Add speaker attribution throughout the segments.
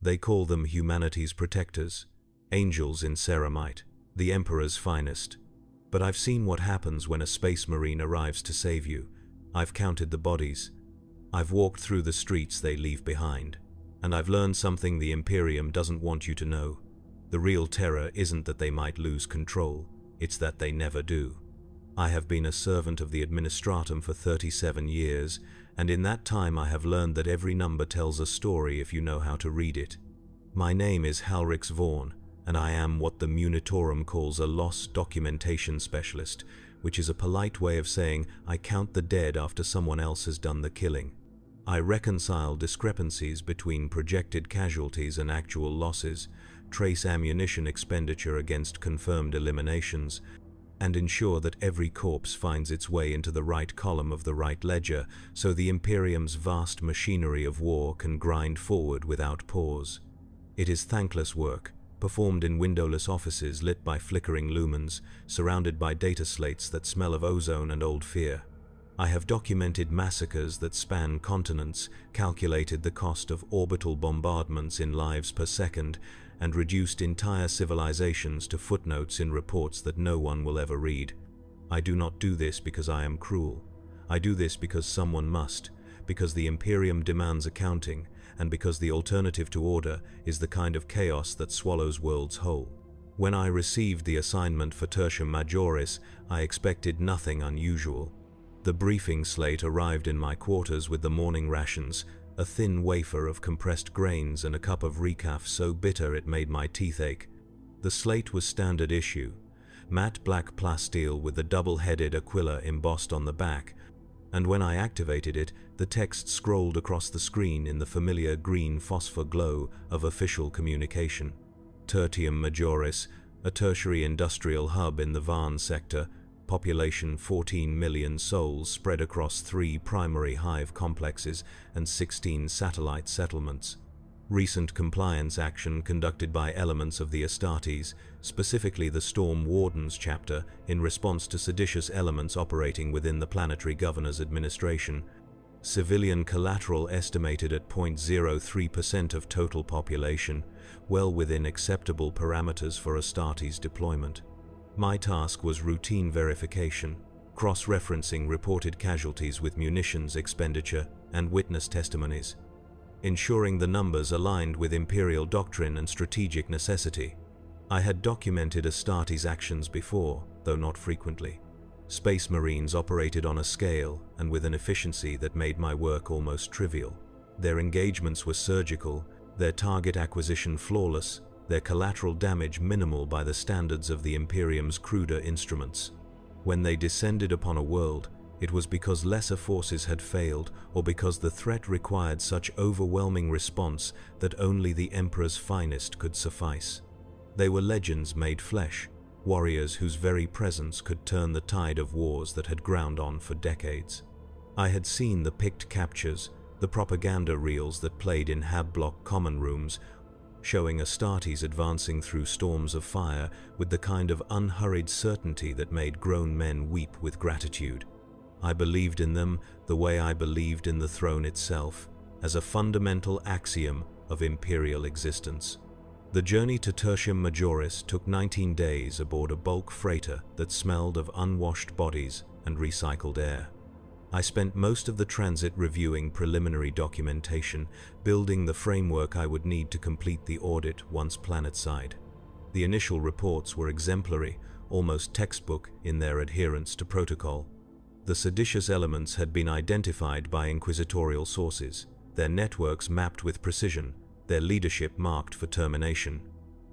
Speaker 1: They call them humanity's protectors, angels in ceramite, the Emperor's finest. But I've seen what happens when a space marine arrives to save you. I've counted the bodies. I've walked through the streets they leave behind. And I've learned something the Imperium doesn't want you to know. The real terror isn't that they might lose control, it's that they never do. I have been a servant of the Administratum for 37 years, and in that time I have learned that every number tells a story if you know how to read it. My name is Halrix Vaughan, and I am what the Munitorum calls a loss documentation specialist, which is a polite way of saying I count the dead after someone else has done the killing. I reconcile discrepancies between projected casualties and actual losses, trace ammunition expenditure against confirmed eliminations, and ensure that every corpse finds its way into the right column of the right ledger so the Imperium's vast machinery of war can grind forward without pause. It is thankless work, performed in windowless offices lit by flickering lumens, surrounded by data slates that smell of ozone and old fear. I have documented massacres that span continents, calculated the cost of orbital bombardments in lives per second, and reduced entire civilizations to footnotes in reports that no one will ever read. I do not do this because I am cruel. I do this because someone must, because the Imperium demands accounting, and because the alternative to order is the kind of chaos that swallows worlds whole. When I received the assignment for Tertium Majoris, I expected nothing unusual. The briefing slate arrived in my quarters with the morning rations, a thin wafer of compressed grains and a cup of recaf so bitter it made my teeth ache. The slate was standard issue, matte black plasteel with the double-headed Aquila embossed on the back, and when I activated it, the text scrolled across the screen in the familiar green phosphor glow of official communication. Tertium Majoris, a tertiary industrial hub in the Varn sector, population 14 million souls spread across 3 primary hive complexes and 16 satellite settlements. Recent compliance action conducted by elements of the Astartes, specifically the Storm Wardens chapter, in response to seditious elements operating within the planetary governor's administration. Civilian collateral estimated at 0.03% of total population, well within acceptable parameters for Astartes deployment. My task was routine verification, cross-referencing reported casualties with munitions expenditure and witness testimonies, ensuring the numbers aligned with Imperial doctrine and strategic necessity. I had documented Astartes actions before, though not frequently. Space Marines operated on a scale and with an efficiency that made my work almost trivial. Their engagements were surgical, their target acquisition flawless, their collateral damage minimal by the standards of the Imperium's cruder instruments. When they descended upon a world, it was because lesser forces had failed or because the threat required such overwhelming response that only the Emperor's finest could suffice. They were legends made flesh, warriors whose very presence could turn the tide of wars that had ground on for decades. I had seen the picked captures, the propaganda reels that played in hab-block common rooms, showing Astartes advancing through storms of fire with the kind of unhurried certainty that made grown men weep with gratitude. I believed in them the way I believed in the throne itself, as a fundamental axiom of imperial existence. The journey to Tertium Majoris took 19 days aboard a bulk freighter that smelled of unwashed bodies and recycled air. I spent most of the transit reviewing preliminary documentation, building the framework I would need to complete the audit once planetside. The initial reports were exemplary, almost textbook in their adherence to protocol. The seditious elements had been identified by inquisitorial sources, their networks mapped with precision, their leadership marked for termination.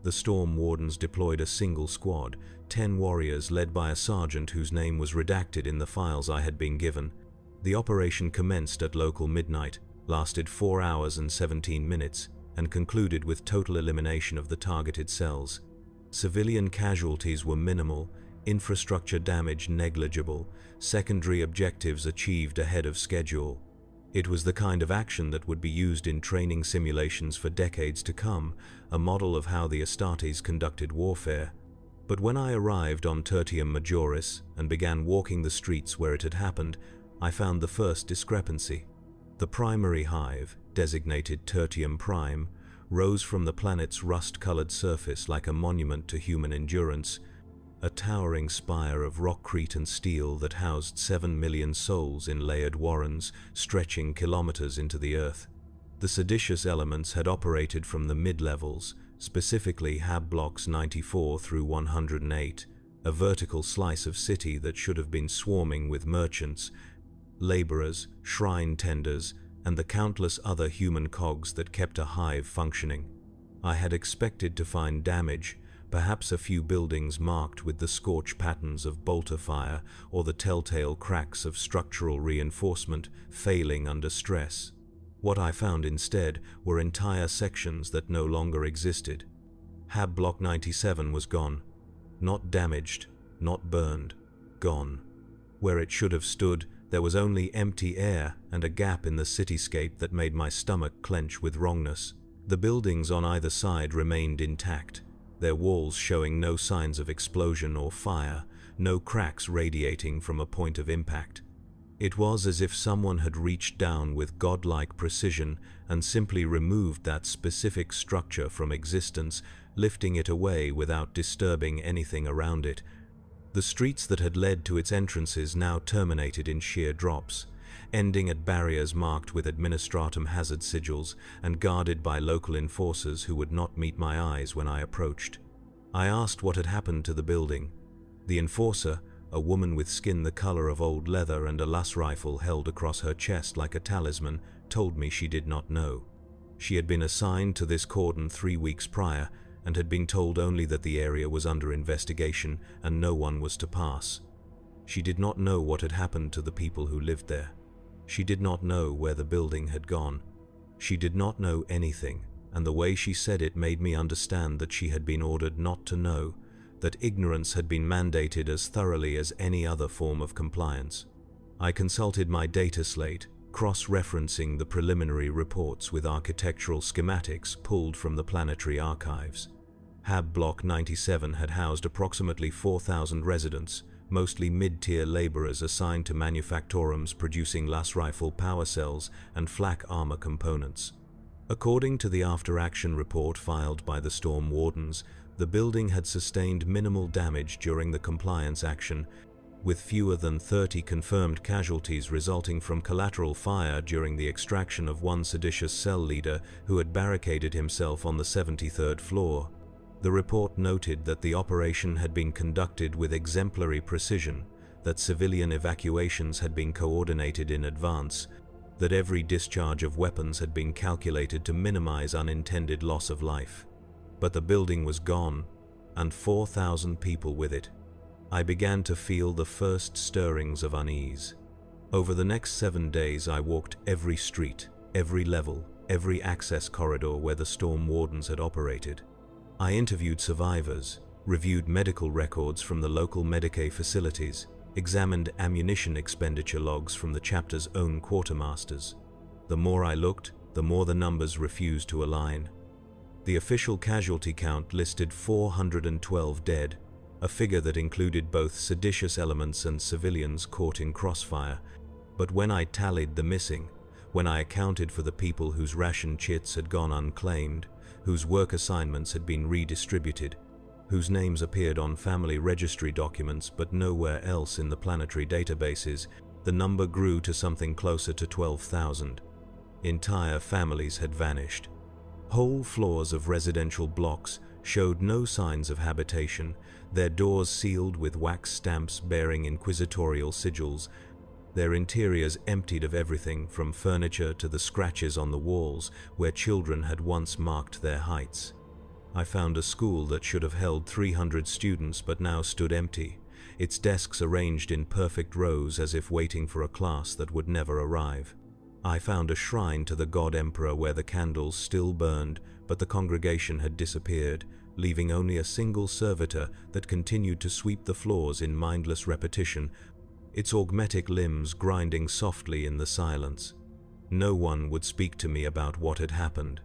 Speaker 1: The Storm Wardens deployed a single squad, 10 warriors led by a sergeant whose name was redacted in the files I had been given. The operation commenced at local midnight, lasted 4 hours and 17 minutes, and concluded with total elimination of the targeted cells. Civilian casualties were minimal, infrastructure damage negligible, secondary objectives achieved ahead of schedule. It was the kind of action that would be used in training simulations for decades to come, a model of how the Astartes conducted warfare. But when I arrived on Tertium Majoris and began walking the streets where it had happened, I found the first discrepancy. The primary hive, designated Tertium Prime, rose from the planet's rust-colored surface like a monument to human endurance, a towering spire of rockcrete and steel that housed 7 million souls in layered warrens stretching kilometers into the earth. The seditious elements had operated from the mid-levels, specifically Hab Blocks 94 through 108, a vertical slice of city that should have been swarming with merchants, laborers, shrine tenders, and the countless other human cogs that kept a hive functioning. I had expected to find damage, perhaps a few buildings marked with the scorch patterns of bolter fire or the telltale cracks of structural reinforcement failing under stress. What I found instead were entire sections that no longer existed. Hab Block 97 was gone. Not damaged, not burned, gone. Where it should have stood, there was only empty air and a gap in the cityscape that made my stomach clench with wrongness. The buildings on either side remained intact, their walls showing no signs of explosion or fire, no cracks radiating from a point of impact. It was as if someone had reached down with godlike precision and simply removed that specific structure from existence, lifting it away without disturbing anything around it. The streets that had led to its entrances now terminated in sheer drops, ending at barriers marked with administratum hazard sigils and guarded by local enforcers who would not meet my eyes when I approached. I asked what had happened to the building. The enforcer, a woman with skin the color of old leather and a las rifle held across her chest like a talisman, told me she did not know. She had been assigned to this cordon 3 weeks prior and had been told only that the area was under investigation and no one was to pass. She did not know what had happened to the people who lived there. She did not know where the building had gone. She did not know anything, and the way she said it made me understand that she had been ordered not to know, that ignorance had been mandated as thoroughly as any other form of compliance. I consulted my data slate, cross-referencing the preliminary reports with architectural schematics pulled from the planetary archives. Hab Block 97 had housed approximately 4,000 residents, mostly mid-tier laborers assigned to manufactorums producing las rifle power cells and flak armor components. According to the after-action report filed by the Storm Wardens, the building had sustained minimal damage during the compliance action, with fewer than 30 confirmed casualties resulting from collateral fire during the extraction of one seditious cell leader who had barricaded himself on the 73rd floor. The report noted that the operation had been conducted with exemplary precision, that civilian evacuations had been coordinated in advance, that every discharge of weapons had been calculated to minimize unintended loss of life. But the building was gone, and 4,000 people with it. I began to feel the first stirrings of unease. Over the next 7 days I walked every street, every level, every access corridor where the Storm Wardens had operated. I interviewed survivors, reviewed medical records from the local Medicaid facilities, examined ammunition expenditure logs from the chapter's own quartermasters. The more I looked, the more the numbers refused to align. The official casualty count listed 412 dead, a figure that included both seditious elements and civilians caught in crossfire. But when I tallied the missing, when I accounted for the people whose ration chits had gone unclaimed, whose work assignments had been redistributed, whose names appeared on family registry documents but nowhere else in the planetary databases, the number grew to something closer to 12,000. Entire families had vanished. Whole floors of residential blocks showed no signs of habitation, their doors sealed with wax stamps bearing inquisitorial sigils, their interiors emptied of everything from furniture to the scratches on the walls where children had once marked their heights. I found a school that should have held 300 students but now stood empty, its desks arranged in perfect rows as if waiting for a class that would never arrive. I found a shrine to the God Emperor where the candles still burned, but the congregation had disappeared, leaving only a single servitor that continued to sweep the floors in mindless repetition, its augmetic limbs grinding softly in the silence. No one would speak to me about what had happened.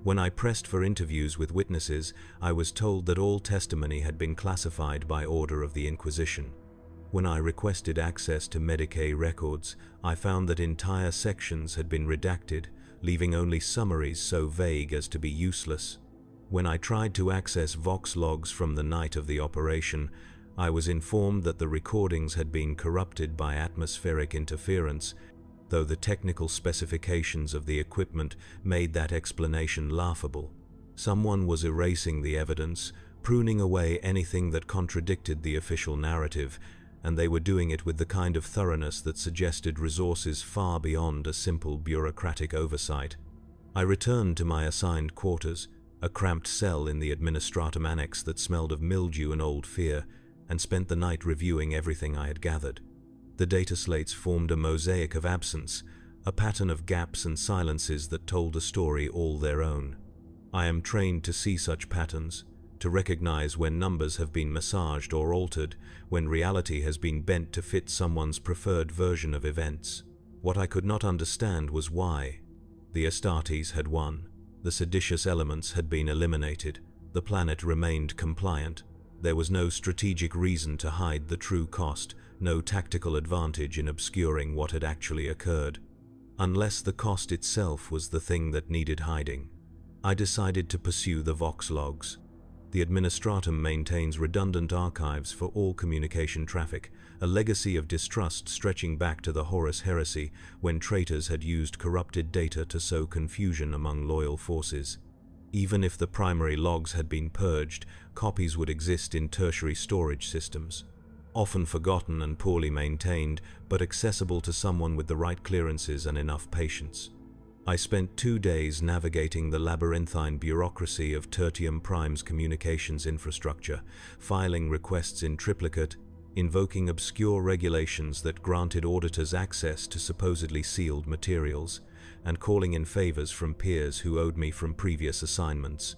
Speaker 1: When I pressed for interviews with witnesses, I was told that all testimony had been classified by order of the Inquisition. When I requested access to Medicaid records, I found that entire sections had been redacted, leaving only summaries so vague as to be useless. When I tried to access Vox logs from the night of the operation, I was informed that the recordings had been corrupted by atmospheric interference, though the technical specifications of the equipment made that explanation laughable. Someone was erasing the evidence, pruning away anything that contradicted the official narrative, and they were doing it with the kind of thoroughness that suggested resources far beyond a simple bureaucratic oversight. I returned to my assigned quarters, a cramped cell in the administratum annex that smelled of mildew and old fear, and spent the night reviewing everything I had gathered. The data slates formed a mosaic of absence, a pattern of gaps and silences that told a story all their own. I am trained to see such patterns, to recognize when numbers have been massaged or altered, when reality has been bent to fit someone's preferred version of events. What I could not understand was why. The Astartes had won. The seditious elements had been eliminated. The planet remained compliant. There was no strategic reason to hide the true cost, no tactical advantage in obscuring what had actually occurred. Unless the cost itself was the thing that needed hiding. I decided to pursue the Vox logs. The Administratum maintains redundant archives for all communication traffic, a legacy of distrust stretching back to the Horus Heresy when traitors had used corrupted data to sow confusion among loyal forces. Even if the primary logs had been purged, copies would exist in tertiary storage systems. Often forgotten and poorly maintained, but accessible to someone with the right clearances and enough patience. I spent 2 days navigating the labyrinthine bureaucracy of Tertium Prime's communications infrastructure, filing requests in triplicate, invoking obscure regulations that granted auditors access to supposedly sealed materials, and calling in favors from peers who owed me from previous assignments.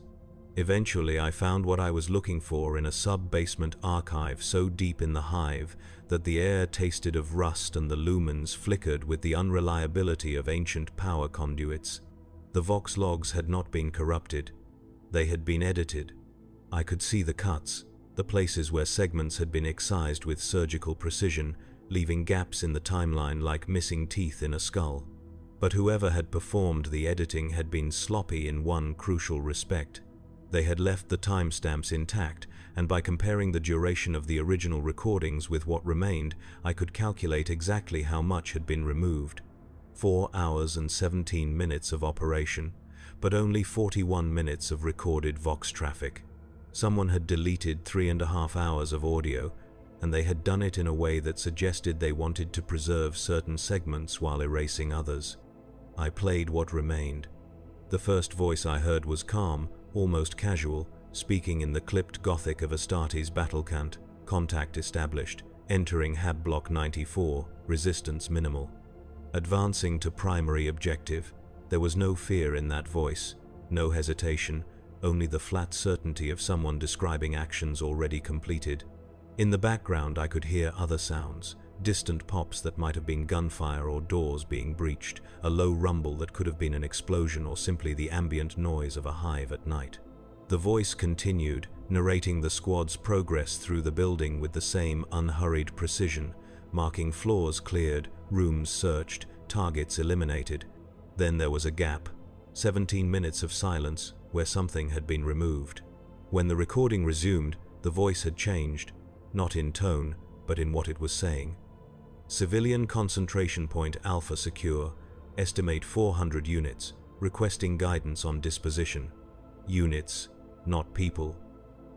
Speaker 1: Eventually, I found what I was looking for in a sub-basement archive so deep in the hive that the air tasted of rust and the lumens flickered with the unreliability of ancient power conduits. The Vox logs had not been corrupted. They had been edited. I could see the cuts, the places where segments had been excised with surgical precision, leaving gaps in the timeline like missing teeth in a skull. But whoever had performed the editing had been sloppy in one crucial respect. They had left the timestamps intact, and by comparing the duration of the original recordings with what remained, I could calculate exactly how much had been removed. 4 hours and 17 minutes of operation, but only 41 minutes of recorded Vox traffic. Someone had deleted 3.5 hours of audio, and they had done it in a way that suggested they wanted to preserve certain segments while erasing others. I played what remained. The first voice I heard was calm, almost casual, speaking in the clipped Gothic of Astartes battle cant. Contact established. Entering Hab Block 94. Resistance minimal. Advancing to primary objective. There was no fear in that voice, no hesitation, only the flat certainty of someone describing actions already completed. In the background I could hear other sounds, distant pops that might have been gunfire or doors being breached, a low rumble that could have been an explosion or simply the ambient noise of a hive at night. The voice continued, narrating the squad's progress through the building with the same unhurried precision, marking floors cleared, rooms searched, targets eliminated. Then there was a gap, 17 minutes of silence where something had been removed. When the recording resumed, the voice had changed, not in tone, but in what it was saying. Civilian concentration point Alpha secure. Estimate 400 units. Requesting guidance on disposition. Units, not people.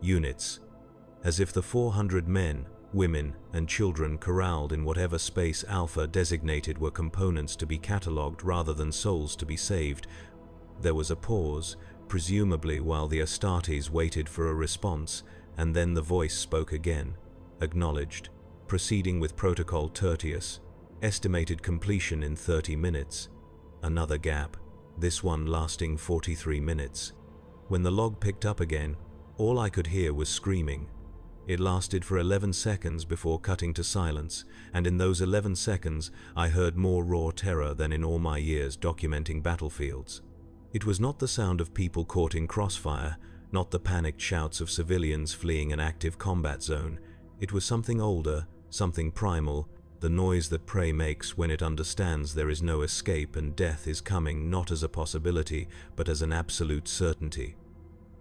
Speaker 1: Units. As if the 400 men, women, and children corralled in whatever space Alpha designated were components to be catalogued rather than souls to be saved. There was a pause, presumably while the Astartes waited for a response, and then the voice spoke again. Acknowledged. Proceeding with Protocol Tertius. Estimated completion in 30 minutes. Another gap, this one lasting 43 minutes. When the log picked up again, all I could hear was screaming. It lasted for 11 seconds before cutting to silence, and in those 11 seconds I heard more raw terror than in all my years documenting battlefields. It was not the sound of people caught in crossfire, not the panicked shouts of civilians fleeing an active combat zone. It was something older, something primal, the noise that prey makes when it understands there is no escape and death is coming not as a possibility but as an absolute certainty.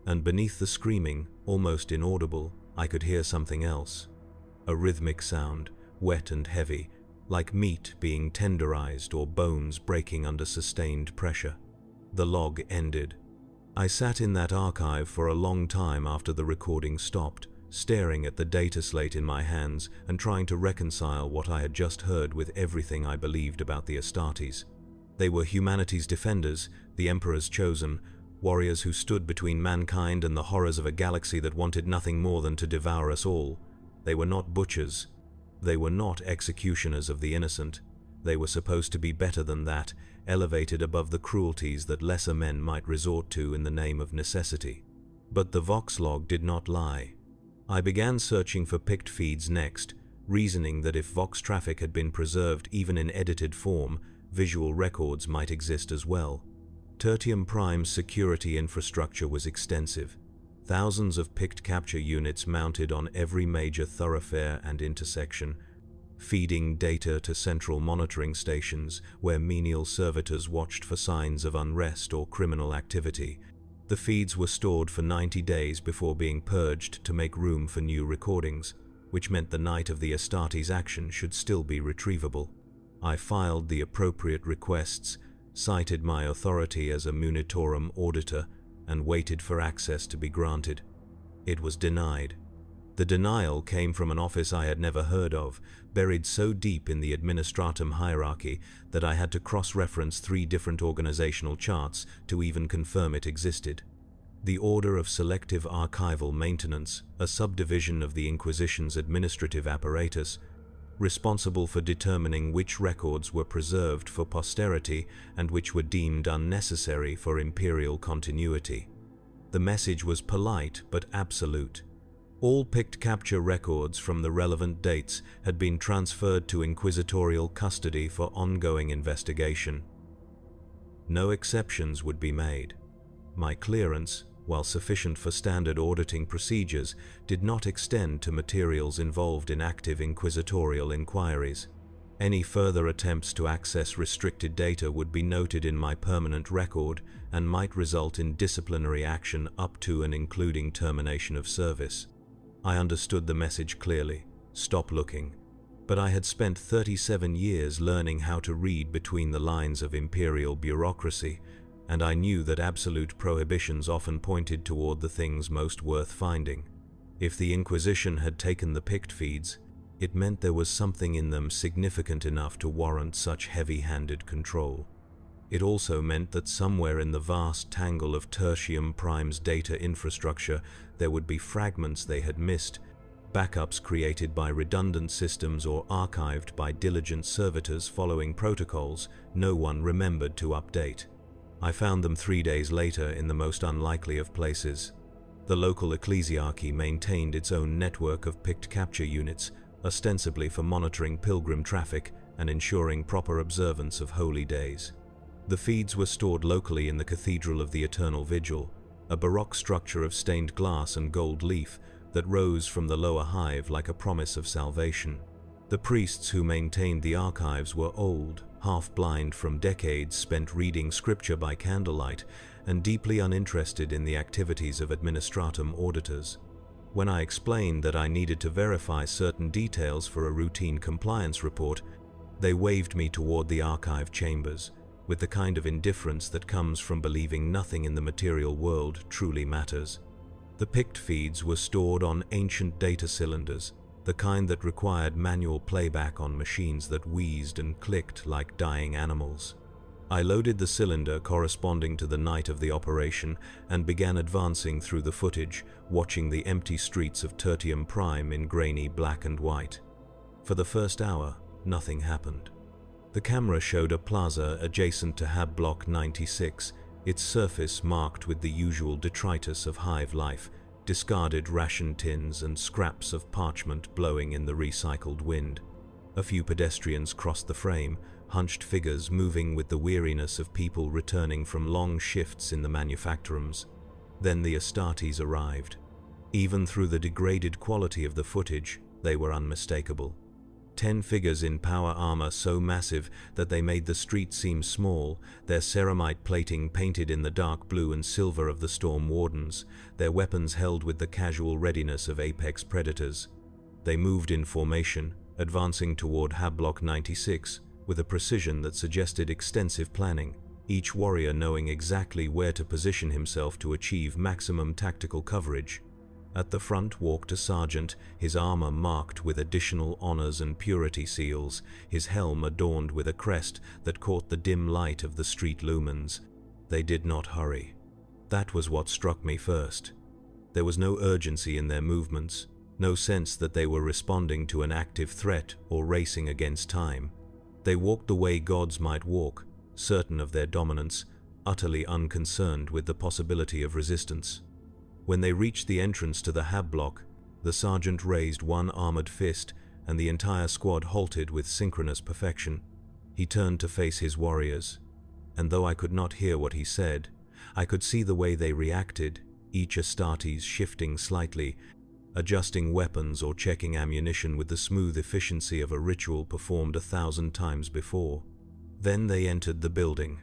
Speaker 1: And beneath the screaming, almost inaudible, I could hear something else. A rhythmic sound, wet and heavy, like meat being tenderized or bones breaking under sustained pressure. The log ended. I sat in that archive for a long time after the recording stopped, staring at the data slate in my hands and trying to reconcile what I had just heard with everything I believed about the Astartes. They were humanity's defenders, the Emperor's chosen, warriors who stood between mankind and the horrors of a galaxy that wanted nothing more than to devour us all. They were not butchers. They were not executioners of the innocent. They were supposed to be better than that, elevated above the cruelties that lesser men might resort to in the name of necessity. But the Vox log did not lie. I began searching for picked feeds next, reasoning that if Vox traffic had been preserved even in edited form, visual records might exist as well. Tertium Prime's security infrastructure was extensive. Thousands of picked capture units mounted on every major thoroughfare and intersection, feeding data to central monitoring stations where menial servitors watched for signs of unrest or criminal activity. The feeds were stored for 90 days before being purged to make room for new recordings, which meant the night of the Astartes action should still be retrievable. I filed the appropriate requests, cited my authority as a munitorum auditor, and waited for access to be granted. It was denied. The denial came from an office I had never heard of, buried so deep in the administratum hierarchy that I had to cross-reference 3 different organizational charts to even confirm it existed. The Order of Selective Archival Maintenance, a subdivision of the Inquisition's administrative apparatus, responsible for determining which records were preserved for posterity and which were deemed unnecessary for imperial continuity. The message was polite but absolute. All picked capture records from the relevant dates had been transferred to inquisitorial custody for ongoing investigation. No exceptions would be made. My clearance, while sufficient for standard auditing procedures, did not extend to materials involved in active inquisitorial inquiries. Any further attempts to access restricted data would be noted in my permanent record and might result in disciplinary action up to and including termination of service. I understood the message clearly. Stop looking. But I had spent 37 years learning how to read between the lines of imperial bureaucracy, and I knew that absolute prohibitions often pointed toward the things most worth finding. If the Inquisition had taken the picked feeds, it meant there was something in them significant enough to warrant such heavy-handed control. It also meant that somewhere in the vast tangle of Tertium Prime's data infrastructure there would be fragments they had missed, backups created by redundant systems or archived by diligent servitors following protocols no one remembered to update. I found them 3 days later in the most unlikely of places. The local ecclesiarchy maintained its own network of picked capture units, ostensibly for monitoring pilgrim traffic and ensuring proper observance of holy days. The feeds were stored locally in the Cathedral of the Eternal Vigil, a baroque structure of stained glass and gold leaf that rose from the lower hive like a promise of salvation. The priests who maintained the archives were old, half-blind from decades spent reading scripture by candlelight, and deeply uninterested in the activities of administratum auditors. When I explained that I needed to verify certain details for a routine compliance report, they waved me toward the archive chambers, with the kind of indifference that comes from believing nothing in the material world truly matters. The picked feeds were stored on ancient data cylinders, the kind that required manual playback on machines that wheezed and clicked like dying animals. I loaded the cylinder corresponding to the night of the operation and began advancing through the footage, watching the empty streets of Tertium Prime in grainy black and white. For the first hour, nothing happened. The camera showed a plaza adjacent to Hab Block 96, its surface marked with the usual detritus of hive life, discarded ration tins and scraps of parchment blowing in the recycled wind. A few pedestrians crossed the frame, hunched figures moving with the weariness of people returning from long shifts in the manufactorums. Then the Astartes arrived. Even through the degraded quality of the footage, they were unmistakable. 10 figures in power armor so massive that they made the street seem small, their ceramite plating painted in the dark blue and silver of the Storm Wardens, their weapons held with the casual readiness of apex predators. They moved in formation, advancing toward Hab Block 96 with a precision that suggested extensive planning, each warrior knowing exactly where to position himself to achieve maximum tactical coverage. At the front walked a sergeant, his armor marked with additional honors and purity seals, his helm adorned with a crest that caught the dim light of the street lumens. They did not hurry. That was what struck me first. There was no urgency in their movements, no sense that they were responding to an active threat or racing against time. They walked the way gods might walk, certain of their dominance, utterly unconcerned with the possibility of resistance. When they reached the entrance to the Hab block, the sergeant raised one armored fist and the entire squad halted with synchronous perfection. He turned to face his warriors, and though I could not hear what he said, I could see the way they reacted, each Astartes shifting slightly, adjusting weapons or checking ammunition with the smooth efficiency of a ritual performed 1,000 times before. Then they entered the building.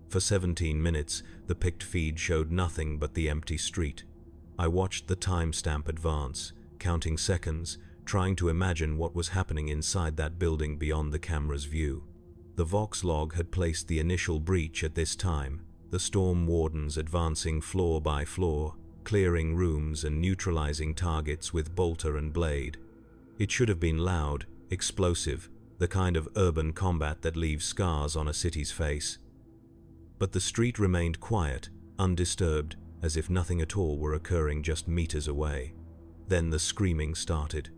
Speaker 1: For 17 minutes, the picked feed showed nothing but the empty street. I watched the timestamp advance, counting seconds, trying to imagine what was happening inside that building beyond the camera's view. The Vox log had placed the initial breach at this time, the Storm Wardens advancing floor by floor, clearing rooms and neutralizing targets with bolter and blade. It should have been loud, explosive, the kind of urban combat that leaves scars on a city's face. But the street remained quiet, undisturbed, as if nothing at all were occurring just meters away. Then the screaming started.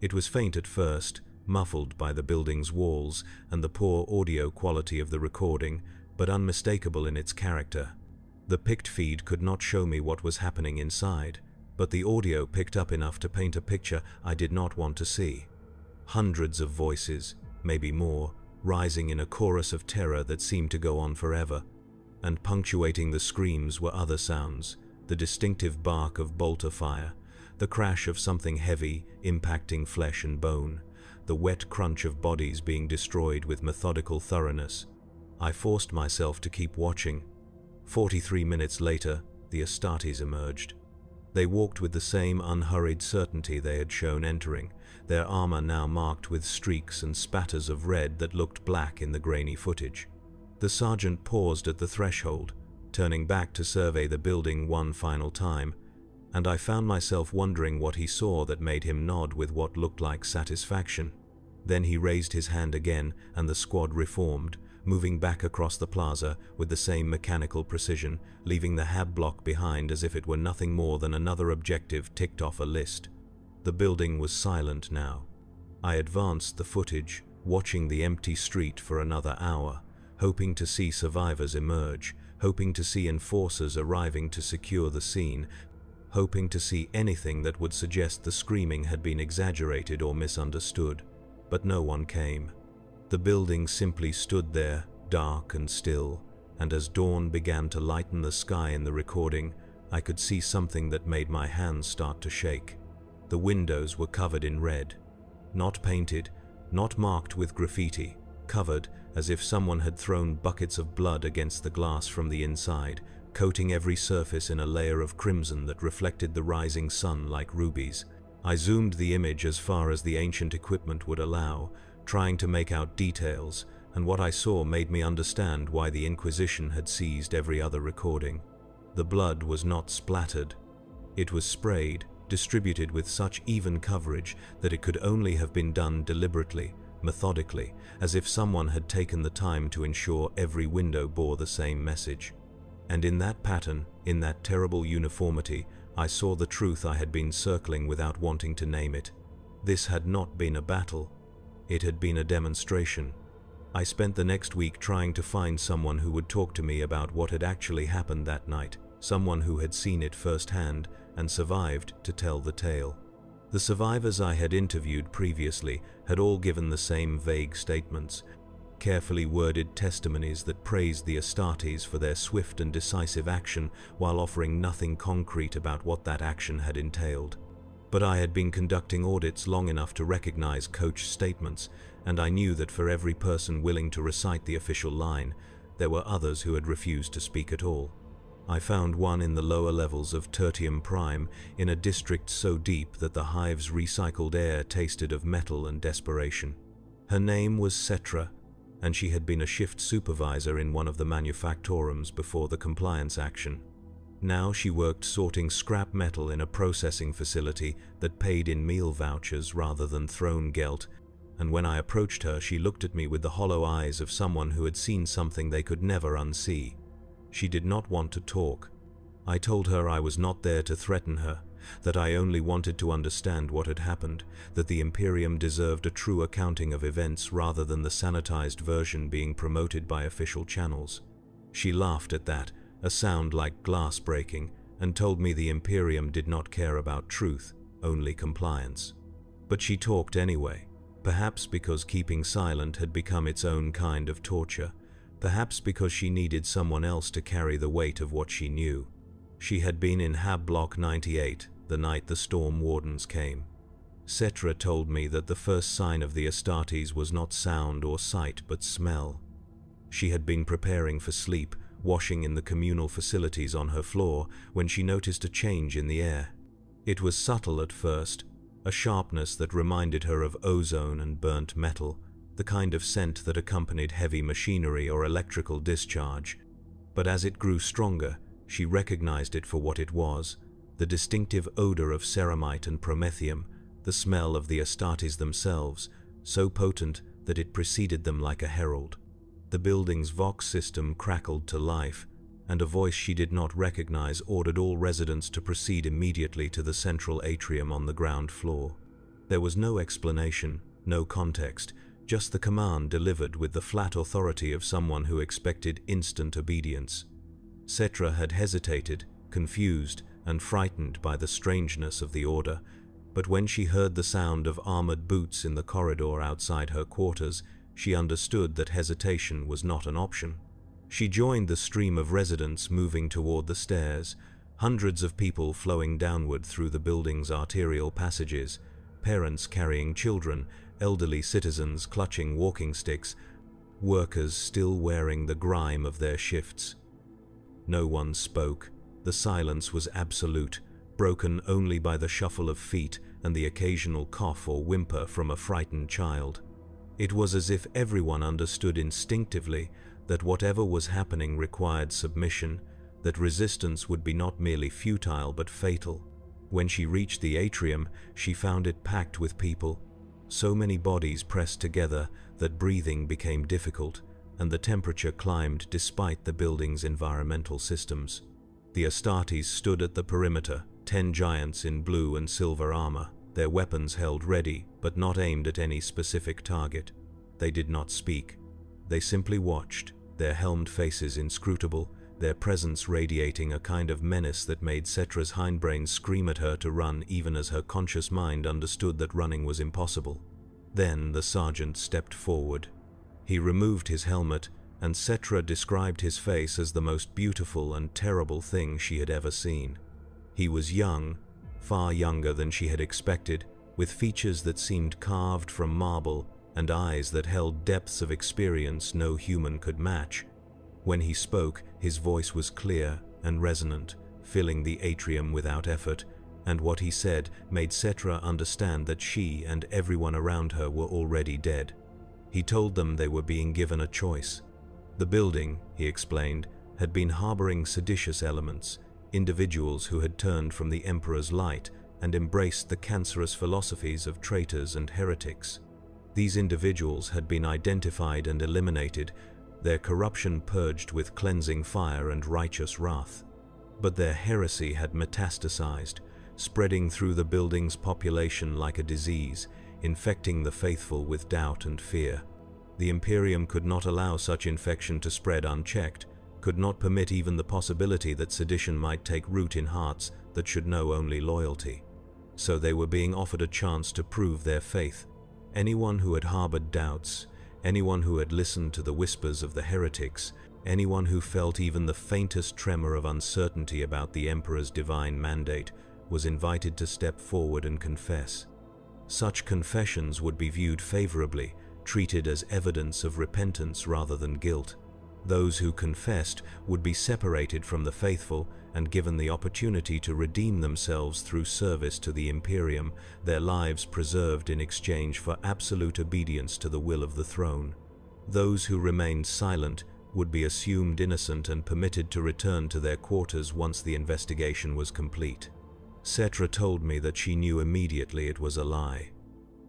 Speaker 1: It was faint at first, muffled by the building's walls and the poor audio quality of the recording, but unmistakable in its character. The picked feed could not show me what was happening inside, but the audio picked up enough to paint a picture I did not want to see. Hundreds of voices, maybe more, rising in a chorus of terror that seemed to go on forever. And punctuating the screams were other sounds, the distinctive bark of bolter fire, the crash of something heavy impacting flesh and bone, the wet crunch of bodies being destroyed with methodical thoroughness. I forced myself to keep watching. 43 minutes later, the Astartes emerged. They walked with the same unhurried certainty they had shown entering, their armor now marked with streaks and spatters of red that looked black in the grainy footage. The sergeant paused at the threshold, turning back to survey the building one final time, and I found myself wondering what he saw that made him nod with what looked like satisfaction. Then he raised his hand again, and the squad reformed, moving back across the plaza with the same mechanical precision, leaving the Hab block behind as if it were nothing more than another objective ticked off a list. The building was silent now. I advanced the footage, watching the empty street for another hour, hoping to see survivors emerge, hoping to see enforcers arriving to secure the scene, hoping to see anything that would suggest the screaming had been exaggerated or misunderstood. But no one came. The building simply stood there, dark and still, and as dawn began to lighten the sky in the recording, I could see something that made my hands start to shake. The windows were covered in red. Not painted, not marked with graffiti, covered as if someone had thrown buckets of blood against the glass from the inside, coating every surface in a layer of crimson that reflected the rising sun like rubies. I zoomed the image as far as the ancient equipment would allow, trying to make out details, and what I saw made me understand why the Inquisition had seized every other recording. The blood was not splattered. It was sprayed, distributed with such even coverage that it could only have been done deliberately, methodically, as if someone had taken the time to ensure every window bore the same message. And in that pattern, in that terrible uniformity, I saw the truth I had been circling without wanting to name it. This had not been a battle. It had been a demonstration. I spent the next week trying to find someone who would talk to me about what had actually happened that night, someone who had seen it firsthand and survived to tell the tale. The survivors I had interviewed previously had all given the same vague statements, carefully worded testimonies that praised the Astartes for their swift and decisive action while offering nothing concrete about what that action had entailed. But I had been conducting audits long enough to recognize coach statements, and I knew that for every person willing to recite the official line, there were others who had refused to speak at all. I found one in the lower levels of Tertium Prime, in a district so deep that the hive's recycled air tasted of metal and desperation. Her name was Cetra, and she had been a shift supervisor in one of the manufactorums before the compliance action. Now she worked sorting scrap metal in a processing facility that paid in meal vouchers rather than thrown gelt, and when I approached her she looked at me with the hollow eyes of someone who had seen something they could never unsee. She did not want to talk. I told her I was not there to threaten her, that I only wanted to understand what had happened, that the Imperium deserved a true accounting of events rather than the sanitized version being promoted by official channels. She laughed at that, a sound like glass breaking, and told me the Imperium did not care about truth, only compliance. But she talked anyway, perhaps because keeping silent had become its own kind of torture, perhaps because she needed someone else to carry the weight of what she knew. She had been in Hab Block 98 the night the storm wardens came. Cetra told me that the first sign of the Astartes was not sound or sight but smell. She had been preparing for sleep, washing in the communal facilities on her floor, when she noticed a change in the air. It was subtle at first, a sharpness that reminded her of ozone and burnt metal, the kind of scent that accompanied heavy machinery or electrical discharge. But as it grew stronger, she recognized it for what it was, the distinctive odor of ceramite and promethium, the smell of the Astartes themselves, so potent that it preceded them like a herald. The building's Vox system crackled to life, and a voice she did not recognize ordered all residents to proceed immediately to the central atrium on the ground floor. There was no explanation, no context, just the command delivered with the flat authority of someone who expected instant obedience. Cetra had hesitated, confused, and frightened by the strangeness of the order, but when she heard the sound of armored boots in the corridor outside her quarters, she understood that hesitation was not an option. She joined the stream of residents moving toward the stairs, hundreds of people flowing downward through the building's arterial passages, parents carrying children, elderly citizens clutching walking sticks, workers still wearing the grime of their shifts. No one spoke. The silence was absolute, broken only by the shuffle of feet and the occasional cough or whimper from a frightened child. It was as if everyone understood instinctively that whatever was happening required submission, that resistance would be not merely futile but fatal. When she reached the atrium, she found it packed with people, so many bodies pressed together that breathing became difficult, and the temperature climbed despite the building's environmental systems. The Astartes stood at the perimeter, 10 giants in blue and silver armor, their weapons held ready but not aimed at any specific target. They did not speak. They simply watched, their helmed faces inscrutable, their presence radiating a kind of menace that made Cetra's hindbrain scream at her to run even as her conscious mind understood that running was impossible. Then the sergeant stepped forward. He removed his helmet, and Cetra described his face as the most beautiful and terrible thing she had ever seen. He was young, far younger than she had expected, with features that seemed carved from marble and eyes that held depths of experience no human could match. When he spoke, his voice was clear and resonant, filling the atrium without effort, and what he said made Cetra understand that she and everyone around her were already dead. He told them they were being given a choice. The building, he explained, had been harboring seditious elements, individuals who had turned from the Emperor's light and embraced the cancerous philosophies of traitors and heretics. These individuals had been identified and eliminated, their corruption purged with cleansing fire and righteous wrath. But their heresy had metastasized, spreading through the building's population like a disease, infecting the faithful with doubt and fear. The Imperium could not allow such infection to spread unchecked, could not permit even the possibility that sedition might take root in hearts that should know only loyalty. So they were being offered a chance to prove their faith. Anyone who had harbored doubts, anyone who had listened to the whispers of the heretics, anyone who felt even the faintest tremor of uncertainty about the Emperor's divine mandate, was invited to step forward and confess. Such confessions would be viewed favorably, treated as evidence of repentance rather than guilt. Those who confessed would be separated from the faithful and given the opportunity to redeem themselves through service to the Imperium, their lives preserved in exchange for absolute obedience to the will of the throne. Those who remained silent would be assumed innocent and permitted to return to their quarters once the investigation was complete. Cetra told me that she knew immediately it was a lie.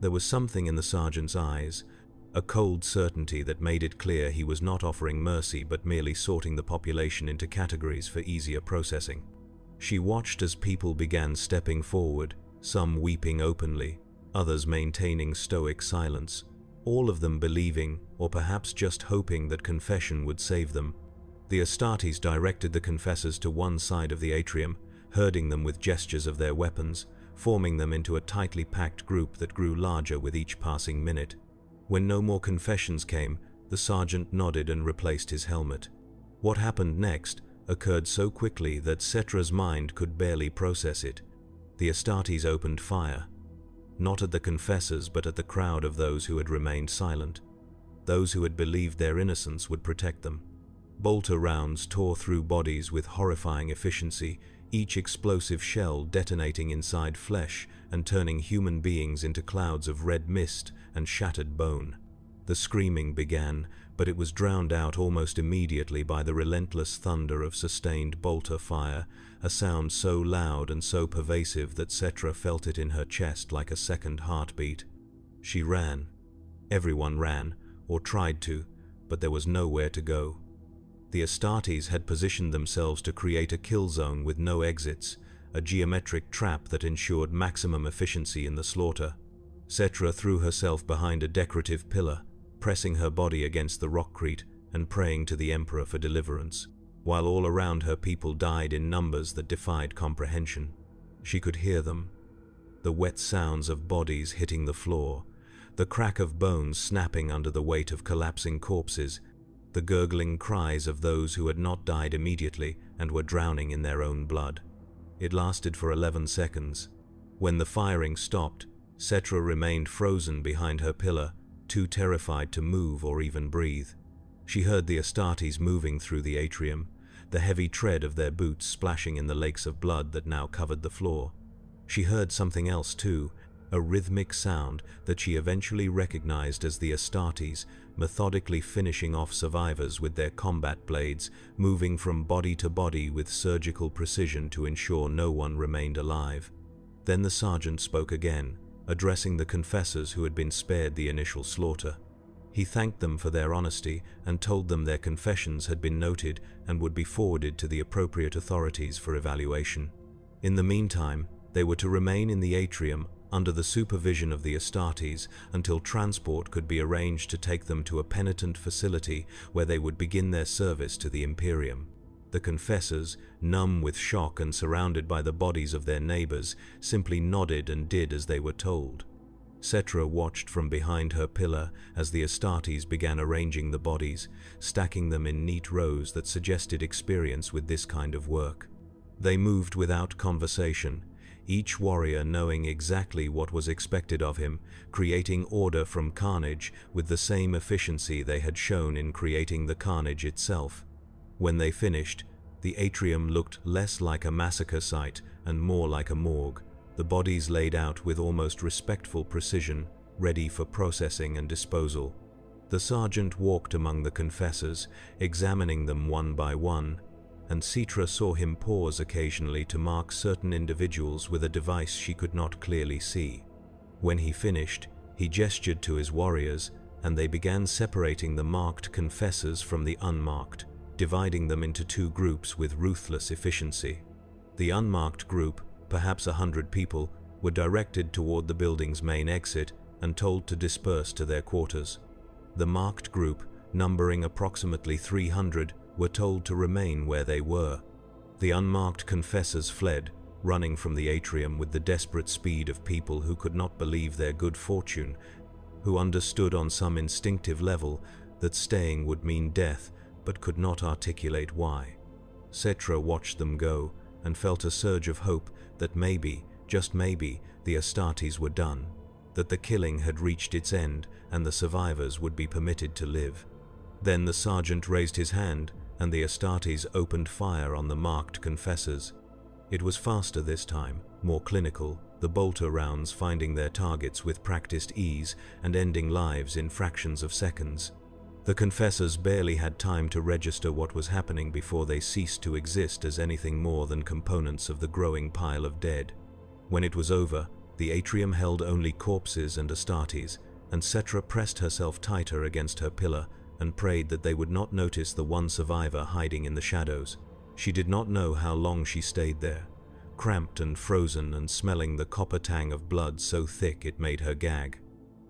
Speaker 1: There was something in the sergeant's eyes, a cold certainty that made it clear he was not offering mercy but merely sorting the population into categories for easier processing. She watched as people began stepping forward, some weeping openly, others maintaining stoic silence, all of them believing, or perhaps just hoping, that confession would save them. The Astartes directed the confessors to one side of the atrium, herding them with gestures of their weapons, forming them into a tightly packed group that grew larger with each passing minute. When no more confessions came, the sergeant nodded and replaced his helmet. What happened next occurred so quickly that Cetra's mind could barely process it. The Astartes opened fire, not at the confessors but at the crowd of those who had remained silent. Those who had believed their innocence would protect them. Bolter rounds tore through bodies with horrifying efficiency, each explosive shell detonating inside flesh and turning human beings into clouds of red mist and shattered bone. The screaming began, but it was drowned out almost immediately by the relentless thunder of sustained bolter fire, a sound so loud and so pervasive that Cetra felt it in her chest like a second heartbeat. She ran. Everyone ran, or tried to, but there was nowhere to go. The Astartes had positioned themselves to create a kill zone with no exits, a geometric trap that ensured maximum efficiency in the slaughter. Cetra threw herself behind a decorative pillar, pressing her body against the rockcrete and praying to the Emperor for deliverance, while all around her people died in numbers that defied comprehension. She could hear them, the wet sounds of bodies hitting the floor, the crack of bones snapping under the weight of collapsing corpses, the gurgling cries of those who had not died immediately and were drowning in their own blood. It lasted for 11 seconds. When the firing stopped, Cetra remained frozen behind her pillar, too terrified to move or even breathe. She heard the Astartes moving through the atrium, the heavy tread of their boots splashing in the lakes of blood that now covered the floor. She heard something else too, a rhythmic sound that she eventually recognized as the Astartes, methodically finishing off survivors with their combat blades, moving from body to body with surgical precision to ensure no one remained alive. Then the sergeant spoke again, addressing the confessors who had been spared the initial slaughter. He thanked them for their honesty and told them their confessions had been noted and would be forwarded to the appropriate authorities for evaluation. In the meantime, they were to remain in the atrium under the supervision of the Astartes until transport could be arranged to take them to a penitent facility where they would begin their service to the Imperium. The confessors, numb with shock and surrounded by the bodies of their neighbors, simply nodded and did as they were told. Cetra watched from behind her pillar as the Astartes began arranging the bodies, stacking them in neat rows that suggested experience with this kind of work. They moved without conversation, each warrior knowing exactly what was expected of him, creating order from carnage with the same efficiency they had shown in creating the carnage itself. When they finished, the atrium looked less like a massacre site and more like a morgue, the bodies laid out with almost respectful precision, ready for processing and disposal. The sergeant walked among the confessors, examining them one by one, and Cetra saw him pause occasionally to mark certain individuals with a device she could not clearly see. When he finished, he gestured to his warriors, and they began separating the marked confessors from the unmarked, dividing them into two groups with ruthless efficiency. The unmarked group, perhaps 100 people, were directed toward the building's main exit and told to disperse to their quarters. The marked group, numbering approximately 300, were told to remain where they were. The unmarked confessors fled, running from the atrium with the desperate speed of people who could not believe their good fortune, who understood on some instinctive level that staying would mean death, but could not articulate why. Cetra watched them go and felt a surge of hope that maybe, just maybe, the Astartes were done, that the killing had reached its end and the survivors would be permitted to live. Then the sergeant raised his hand and the Astartes opened fire on the marked confessors. It was faster this time, more clinical, the bolter rounds finding their targets with practiced ease and ending lives in fractions of seconds. The confessors barely had time to register what was happening before they ceased to exist as anything more than components of the growing pile of dead. When it was over, the atrium held only corpses and Astartes, and Cetra pressed herself tighter against her pillar and prayed that they would not notice the one survivor hiding in the shadows. She did not know how long she stayed there, cramped and frozen and smelling the copper tang of blood so thick it made her gag.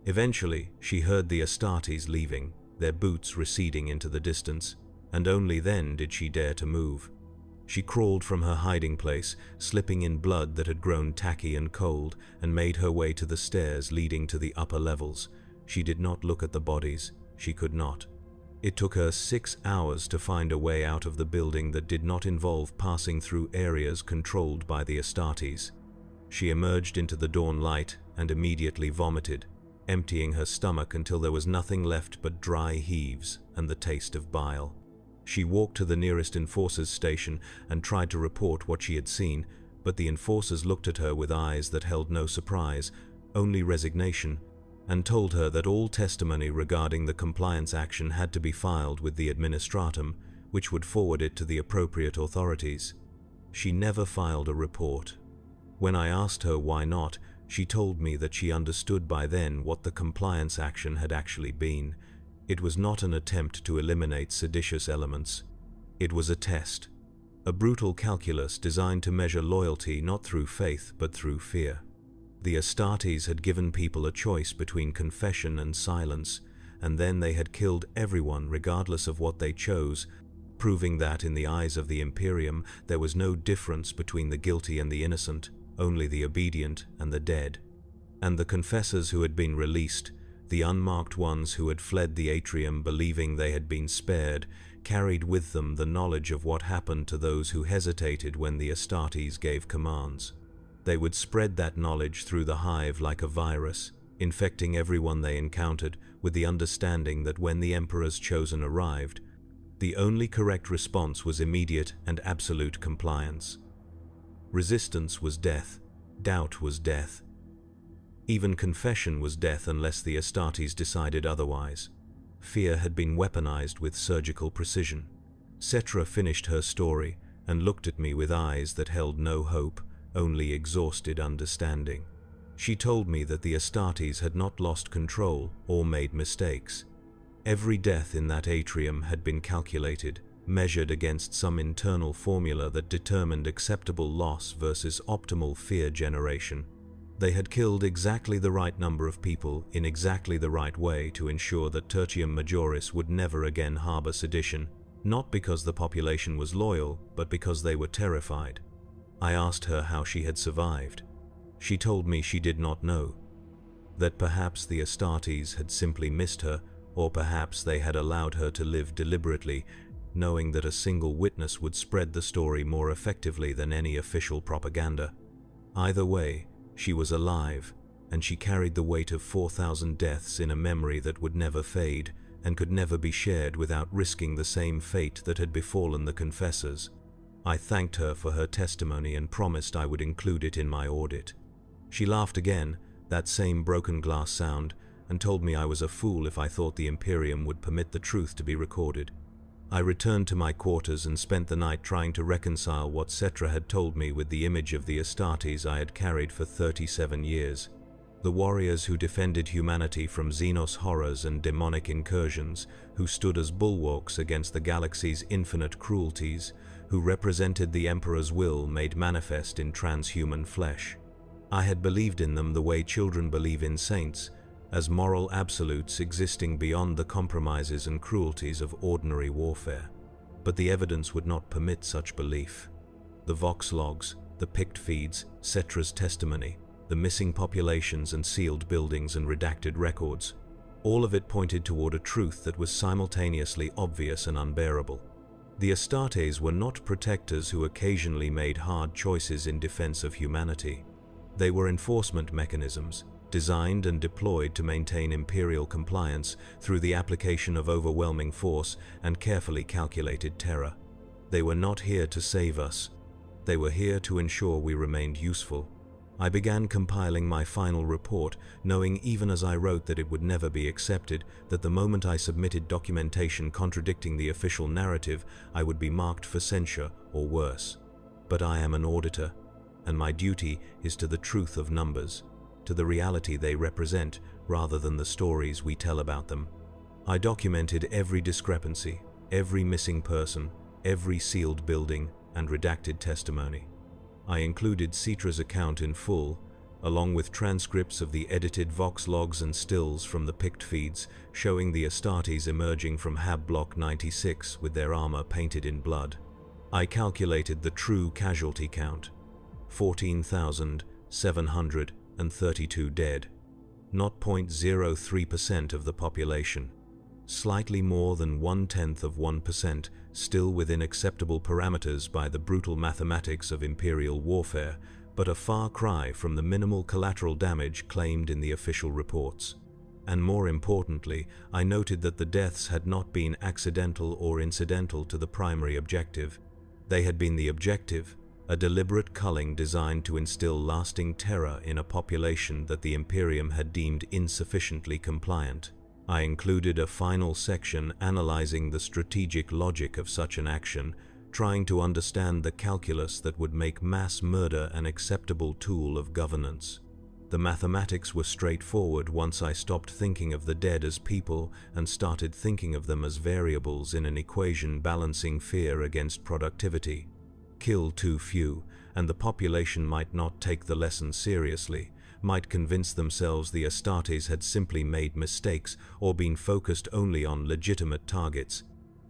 Speaker 1: Eventually, she heard the Astartes leaving, their boots receding into the distance, and only then did she dare to move. She crawled from her hiding place, slipping in blood that had grown tacky and cold, and made her way to the stairs leading to the upper levels. She did not look at the bodies. She could not. It took her 6 hours to find a way out of the building that did not involve passing through areas controlled by the Astartes. She emerged into the dawn light and immediately vomited, emptying her stomach until there was nothing left but dry heaves and the taste of bile. She walked to the nearest enforcer's station and tried to report what she had seen, but the enforcers looked at her with eyes that held no surprise, only resignation, and told her that all testimony regarding the compliance action had to be filed with the administratum, which would forward it to the appropriate authorities. She never filed a report. When I asked her why not, she told me that she understood by then what the compliance action had actually been. It was not an attempt to eliminate seditious elements. It was a test, a brutal calculus designed to measure loyalty not through faith but through fear. The Astartes had given people a choice between confession and silence, and then they had killed everyone regardless of what they chose, proving that in the eyes of the Imperium there was no difference between the guilty and the innocent, only the obedient and the dead. And the confessors who had been released, the unmarked ones who had fled the atrium believing they had been spared, carried with them the knowledge of what happened to those who hesitated when the Astartes gave commands. They would spread that knowledge through the hive like a virus, infecting everyone they encountered with the understanding that when the Emperor's chosen arrived, the only correct response was immediate and absolute compliance. Resistance was death, doubt was death. Even confession was death unless the Astartes decided otherwise. Fear had been weaponized with surgical precision. Cetra finished her story and looked at me with eyes that held no hope, only exhausted understanding. She told me that the Astartes had not lost control or made mistakes. Every death in that atrium had been calculated, measured against some internal formula that determined acceptable loss versus optimal fear generation. They had killed exactly the right number of people in exactly the right way to ensure that Tertium Majoris would never again harbor sedition, not because the population was loyal, but because they were terrified. I asked her how she had survived. She told me she did not know, that perhaps the Astartes had simply missed her, or perhaps they had allowed her to live deliberately, knowing that a single witness would spread the story more effectively than any official propaganda. Either way, she was alive, and she carried the weight of 4,000 deaths in a memory that would never fade and could never be shared without risking the same fate that had befallen the confessors. I thanked her for her testimony and promised I would include it in my audit. She laughed again, that same broken glass sound, and told me I was a fool if I thought the Imperium would permit the truth to be recorded. I returned to my quarters and spent the night trying to reconcile what Cetra had told me with the image of the Astartes I had carried for 37 years. The warriors who defended humanity from Xenos horrors and demonic incursions, who stood as bulwarks against the galaxy's infinite cruelties, who represented the Emperor's will made manifest in transhuman flesh. I had believed in them the way children believe in saints, as moral absolutes existing beyond the compromises and cruelties of ordinary warfare. But the evidence would not permit such belief. The Vox logs, the pict feeds, Cetra's testimony, the missing populations and sealed buildings and redacted records, all of it pointed toward a truth that was simultaneously obvious and unbearable. The Astartes were not protectors who occasionally made hard choices in defense of humanity. They were enforcement mechanisms, designed and deployed to maintain imperial compliance through the application of overwhelming force and carefully calculated terror. They were not here to save us. They were here to ensure we remained useful. I began compiling my final report, knowing even as I wrote that it would never be accepted, that the moment I submitted documentation contradicting the official narrative, I would be marked for censure or worse. But I am an auditor, and my duty is to the truth of numbers, to the reality they represent rather than the stories we tell about them. I documented every discrepancy, every missing person, every sealed building and redacted testimony. I included Citra's account in full, along with transcripts of the edited Vox logs and stills from the picked feeds showing the Astartes emerging from Hab Block 96 with their armor painted in blood. I calculated the true casualty count: 14,732 dead, not 0.03% of the population. Slightly more than 0.1%, still within acceptable parameters by the brutal mathematics of imperial warfare, but a far cry from the minimal collateral damage claimed in the official reports. And more importantly, I noted that the deaths had not been accidental or incidental to the primary objective. They had been the objective, a deliberate culling designed to instill lasting terror in a population that the Imperium had deemed insufficiently compliant. I included a final section analyzing the strategic logic of such an action, trying to understand the calculus that would make mass murder an acceptable tool of governance. The mathematics were straightforward once I stopped thinking of the dead as people and started thinking of them as variables in an equation balancing fear against productivity. Kill too few, and the population might not take the lesson seriously, might convince themselves the Astartes had simply made mistakes or been focused only on legitimate targets.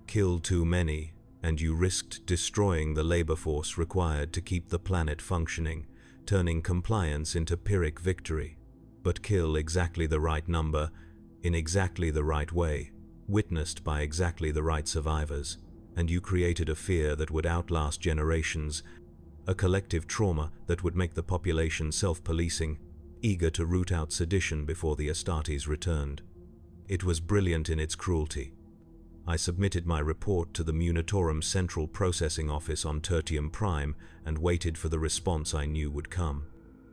Speaker 1: Kill too many, and you risked destroying the labor force required to keep the planet functioning, turning compliance into Pyrrhic victory. But kill exactly the right number, in exactly the right way, witnessed by exactly the right survivors, and you created a fear that would outlast generations, a collective trauma that would make the population self-policing, eager to root out sedition before the Astartes returned. It was brilliant in its cruelty. I submitted my report to the Munitorum Central Processing Office on Tertium Prime and waited for the response I knew would come.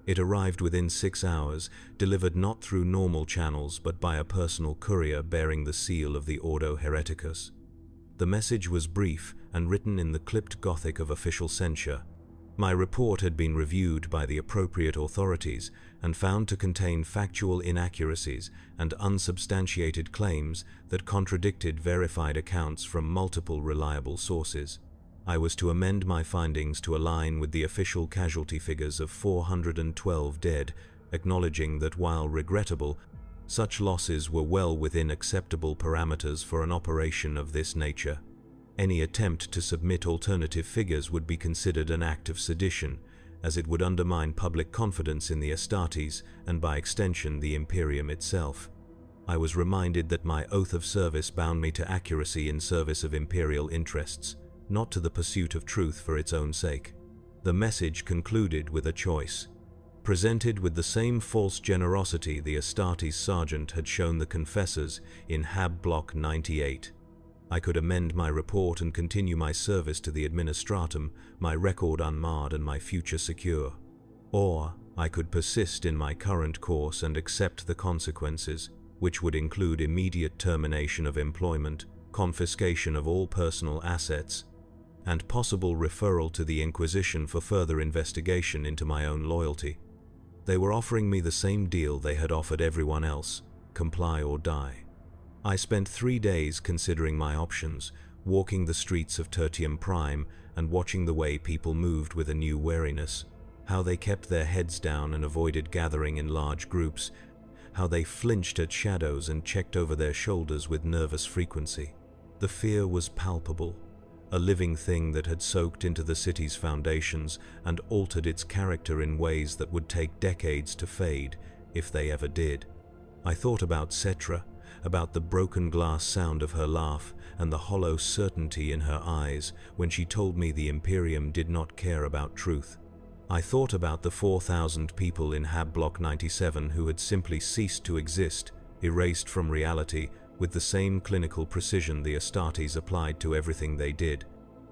Speaker 1: It arrived within 6 hours, delivered not through normal channels but by a personal courier bearing the seal of the Ordo Hereticus. The message was brief and written in the clipped Gothic of official censure. My report had been reviewed by the appropriate authorities and found to contain factual inaccuracies and unsubstantiated claims that contradicted verified accounts from multiple reliable sources. I was to amend my findings to align with the official casualty figures of 412 dead, acknowledging that while regrettable, such losses were well within acceptable parameters for an operation of this nature. Any attempt to submit alternative figures would be considered an act of sedition, as it would undermine public confidence in the Astartes and by extension the Imperium itself. I was reminded that my oath of service bound me to accuracy in service of imperial interests, not to the pursuit of truth for its own sake. The message concluded with a choice. Presented with the same false generosity the Astartes sergeant had shown the confessors in Hab Block 98. I could amend my report and continue my service to the Administratum, my record unmarred and my future secure. Or I could persist in my current course and accept the consequences, which would include immediate termination of employment, confiscation of all personal assets, and possible referral to the Inquisition for further investigation into my own loyalty. They were offering me the same deal they had offered everyone else: comply or die. I spent 3 days considering my options, walking the streets of Tertium Prime and watching the way people moved with a new wariness, how they kept their heads down and avoided gathering in large groups, how they flinched at shadows and checked over their shoulders with nervous frequency. The fear was palpable, a living thing that had soaked into the city's foundations and altered its character in ways that would take decades to fade, if they ever did. I thought about Cetra, about the broken glass sound of her laugh and the hollow certainty in her eyes when she told me the Imperium did not care about truth. I thought about the 4,000 people in Hab Block 97 who had simply ceased to exist, erased from reality, with the same clinical precision the Astartes applied to everything they did.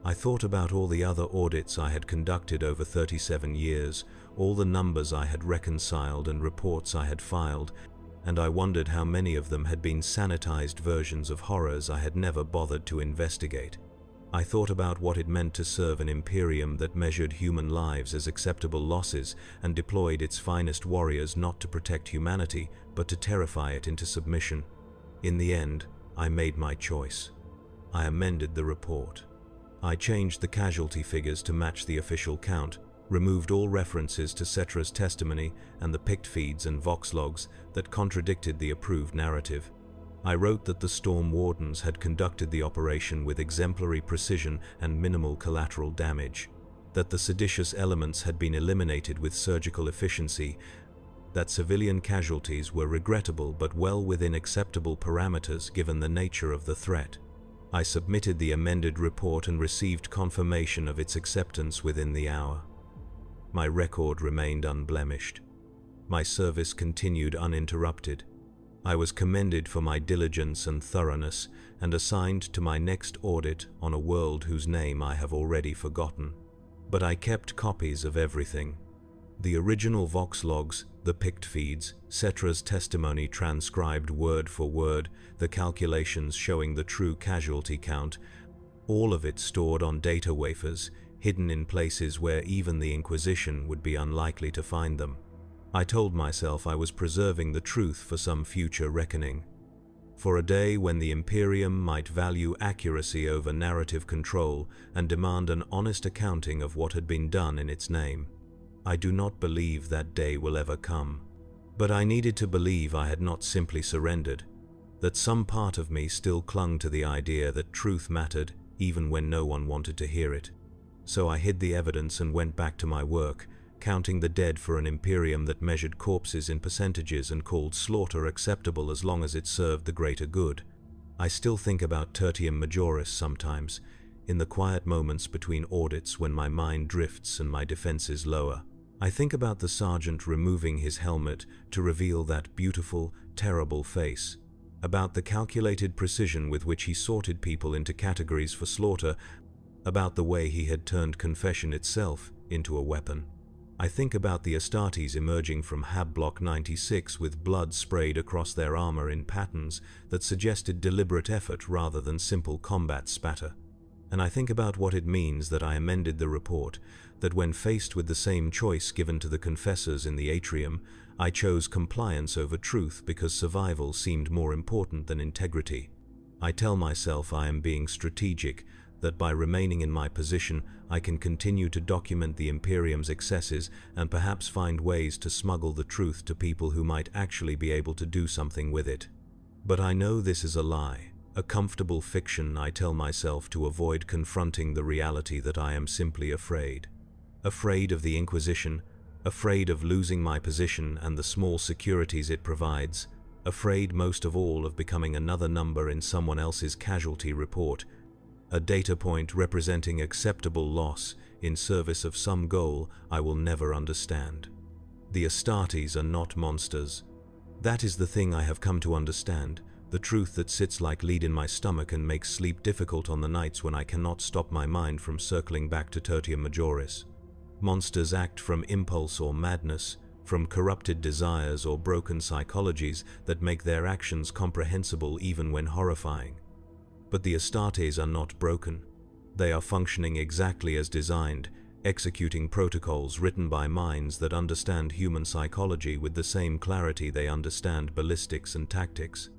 Speaker 1: I thought about all the other audits I had conducted over 37 years, all the numbers I had reconciled and reports I had filed, and I wondered how many of them had been sanitized versions of horrors I had never bothered to investigate. I thought about what it meant to serve an Imperium that measured human lives as acceptable losses and deployed its finest warriors not to protect humanity, but to terrify it into submission. In the end, I made my choice. I amended the report. I changed the casualty figures to match the official count, removed all references to Cetra's testimony and the pict feeds and vox logs that contradicted the approved narrative. I wrote that the Storm Wardens had conducted the operation with exemplary precision and minimal collateral damage, that the seditious elements had been eliminated with surgical efficiency, that civilian casualties were regrettable but well within acceptable parameters given the nature of the threat. I submitted the amended report and received confirmation of its acceptance within the hour. My record remained unblemished. My service continued uninterrupted. I was commended for my diligence and thoroughness and assigned to my next audit on a world whose name I have already forgotten. But I kept copies of everything. The original vox logs, the pict feeds, Cetra's testimony transcribed word for word, the calculations showing the true casualty count, all of it stored on data wafers, hidden in places where even the Inquisition would be unlikely to find them. I told myself I was preserving the truth for some future reckoning. For a day when the Imperium might value accuracy over narrative control and demand an honest accounting of what had been done in its name. I do not believe that day will ever come. But I needed to believe I had not simply surrendered, that some part of me still clung to the idea that truth mattered even when no one wanted to hear it. So I hid the evidence and went back to my work, counting the dead for an Imperium that measured corpses in percentages and called slaughter acceptable as long as it served the greater good. I still think about Tertium Majoris sometimes, in the quiet moments between audits when my mind drifts and my defenses lower. I think about the sergeant removing his helmet to reveal that beautiful, terrible face, about the calculated precision with which he sorted people into categories for slaughter, about the way he had turned confession itself into a weapon. I think about the Astartes emerging from Hab Block 96 with blood sprayed across their armor in patterns that suggested deliberate effort rather than simple combat spatter. And I think about what it means that I amended the report, that when faced with the same choice given to the confessors in the atrium, I chose compliance over truth because survival seemed more important than integrity. I tell myself I am being strategic, that by remaining in my position, I can continue to document the Imperium's excesses and perhaps find ways to smuggle the truth to people who might actually be able to do something with it. But I know this is a lie. A comfortable fiction I tell myself to avoid confronting the reality that I am simply afraid. Afraid of the Inquisition, afraid of losing my position and the small securities it provides, afraid most of all of becoming another number in someone else's casualty report, a data point representing acceptable loss in service of some goal I will never understand. The Astartes are not monsters. That is the thing I have come to understand. The truth that sits like lead in my stomach and makes sleep difficult on the nights when I cannot stop my mind from circling back to Tertium Majoris. Monsters act from impulse or madness, from corrupted desires or broken psychologies that make their actions comprehensible even when horrifying. But the Astartes are not broken. They are functioning exactly as designed, executing protocols written by minds that understand human psychology with the same clarity they understand ballistics and tactics.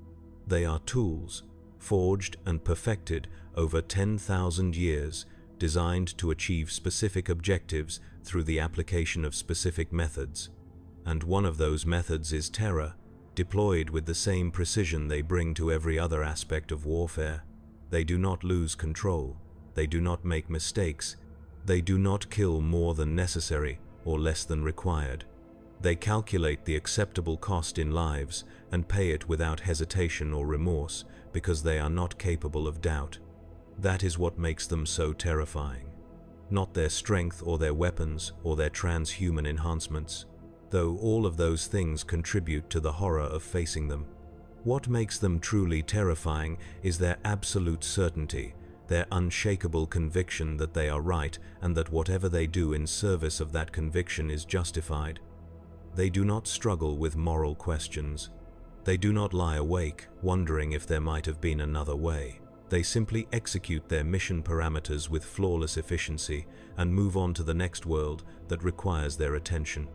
Speaker 1: They are tools, forged and perfected over 10,000 years, designed to achieve specific objectives through the application of specific methods. And one of those methods is terror, deployed with the same precision they bring to every other aspect of warfare. They do not lose control. They do not make mistakes. They do not kill more than necessary or less than required. They calculate the acceptable cost in lives and pay it without hesitation or remorse because they are not capable of doubt. That is what makes them so terrifying. Not their strength or their weapons or their transhuman enhancements, though all of those things contribute to the horror of facing them. What makes them truly terrifying is their absolute certainty, their unshakable conviction that they are right and that whatever they do in service of that conviction is justified. They do not struggle with moral questions. They do not lie awake, wondering if there might have been another way. They simply execute their mission parameters with flawless efficiency and move on to the next world that requires their attention.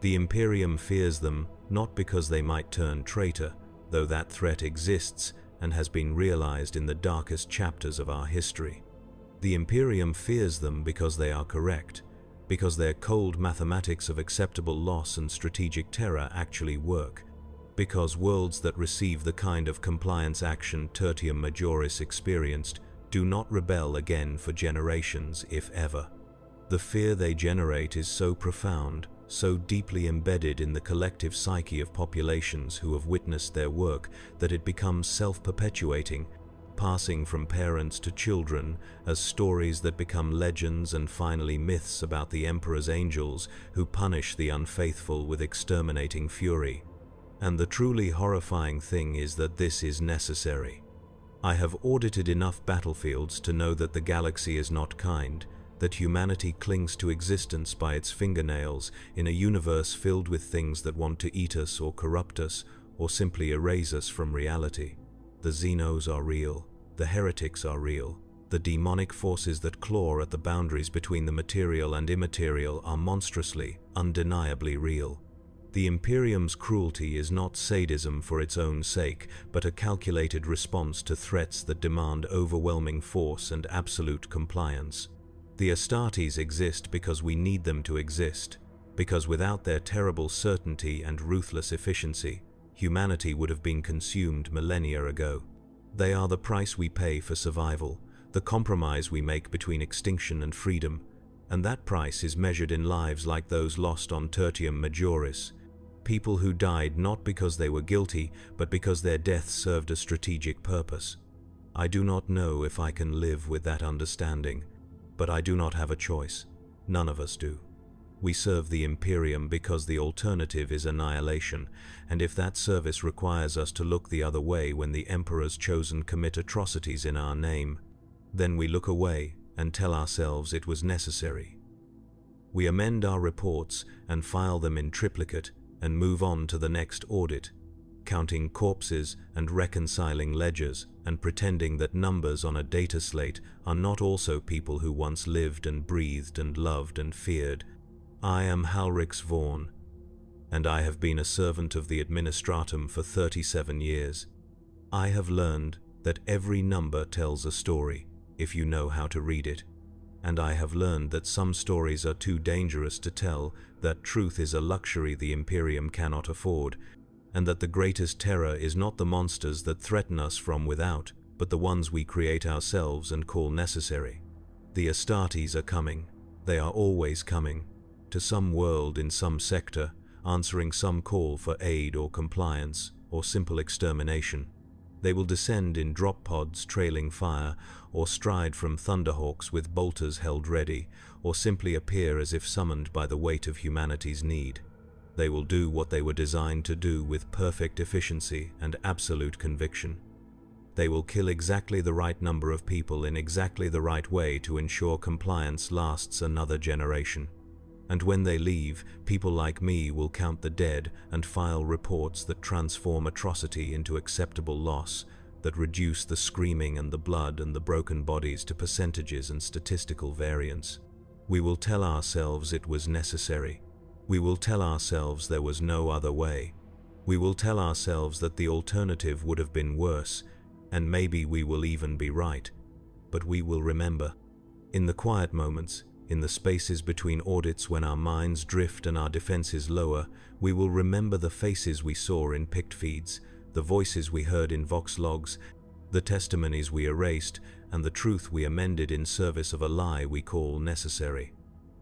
Speaker 1: The Imperium fears them not because they might turn traitor, though that threat exists and has been realized in the darkest chapters of our history. The Imperium fears them because they are correct, because their cold mathematics of acceptable loss and strategic terror actually work, because worlds that receive the kind of compliance action Tertium Majoris experienced do not rebel again for generations, if ever. The fear they generate is so profound, so deeply embedded in the collective psyche of populations who have witnessed their work, that it becomes self-perpetuating, passing from parents to children as stories that become legends and finally myths about the Emperor's angels who punish the unfaithful with exterminating fury. And the truly horrifying thing is that this is necessary. I have audited enough battlefields to know that the galaxy is not kind, that humanity clings to existence by its fingernails in a universe filled with things that want to eat us or corrupt us or simply erase us from reality. The Xenos are real, the heretics are real, the demonic forces that claw at the boundaries between the material and immaterial are monstrously, undeniably real. The Imperium's cruelty is not sadism for its own sake, but a calculated response to threats that demand overwhelming force and absolute compliance. The Astartes exist because we need them to exist, because without their terrible certainty and ruthless efficiency, humanity would have been consumed millennia ago. They are the price we pay for survival, the compromise we make between extinction and freedom, and that price is measured in lives like those lost on Tertium Majoris. People who died not because they were guilty, but because their death served a strategic purpose. I do not know if I can live with that understanding, but I do not have a choice. None of us do. We serve the Imperium because the alternative is annihilation, and if that service requires us to look the other way when the Emperor's chosen commit atrocities in our name, then we look away and tell ourselves it was necessary. We amend our reports and file them in triplicate and move on to the next audit, counting corpses and reconciling ledgers and pretending that numbers on a data slate are not also people who once lived and breathed and loved and feared. I am Halrix Vaughn, and I have been a servant of the Administratum for 37 years. I have learned that every number tells a story, if you know how to read it. And I have learned that some stories are too dangerous to tell, that truth is a luxury the Imperium cannot afford, and that the greatest terror is not the monsters that threaten us from without, but the ones we create ourselves and call necessary. The Astartes are coming. They are always coming. To some world in some sector, answering some call for aid or compliance, or simple extermination. They will descend in drop pods trailing fire, or stride from thunderhawks with bolters held ready, or simply appear as if summoned by the weight of humanity's need. They will do what they were designed to do with perfect efficiency and absolute conviction. They will kill exactly the right number of people in exactly the right way to ensure compliance lasts another generation. And when they leave, people like me will count the dead and file reports that transform atrocity into acceptable loss, that reduce the screaming and the blood and the broken bodies to percentages and statistical variance. We will tell ourselves it was necessary. We will tell ourselves there was no other way. We will tell ourselves that the alternative would have been worse, and maybe we will even be right. But we will remember. In the quiet moments, in the spaces between audits when our minds drift and our defenses lower, we will remember the faces we saw in picked feeds, the voices we heard in vox logs, the testimonies we erased, and the truth we amended in service of a lie we call necessary.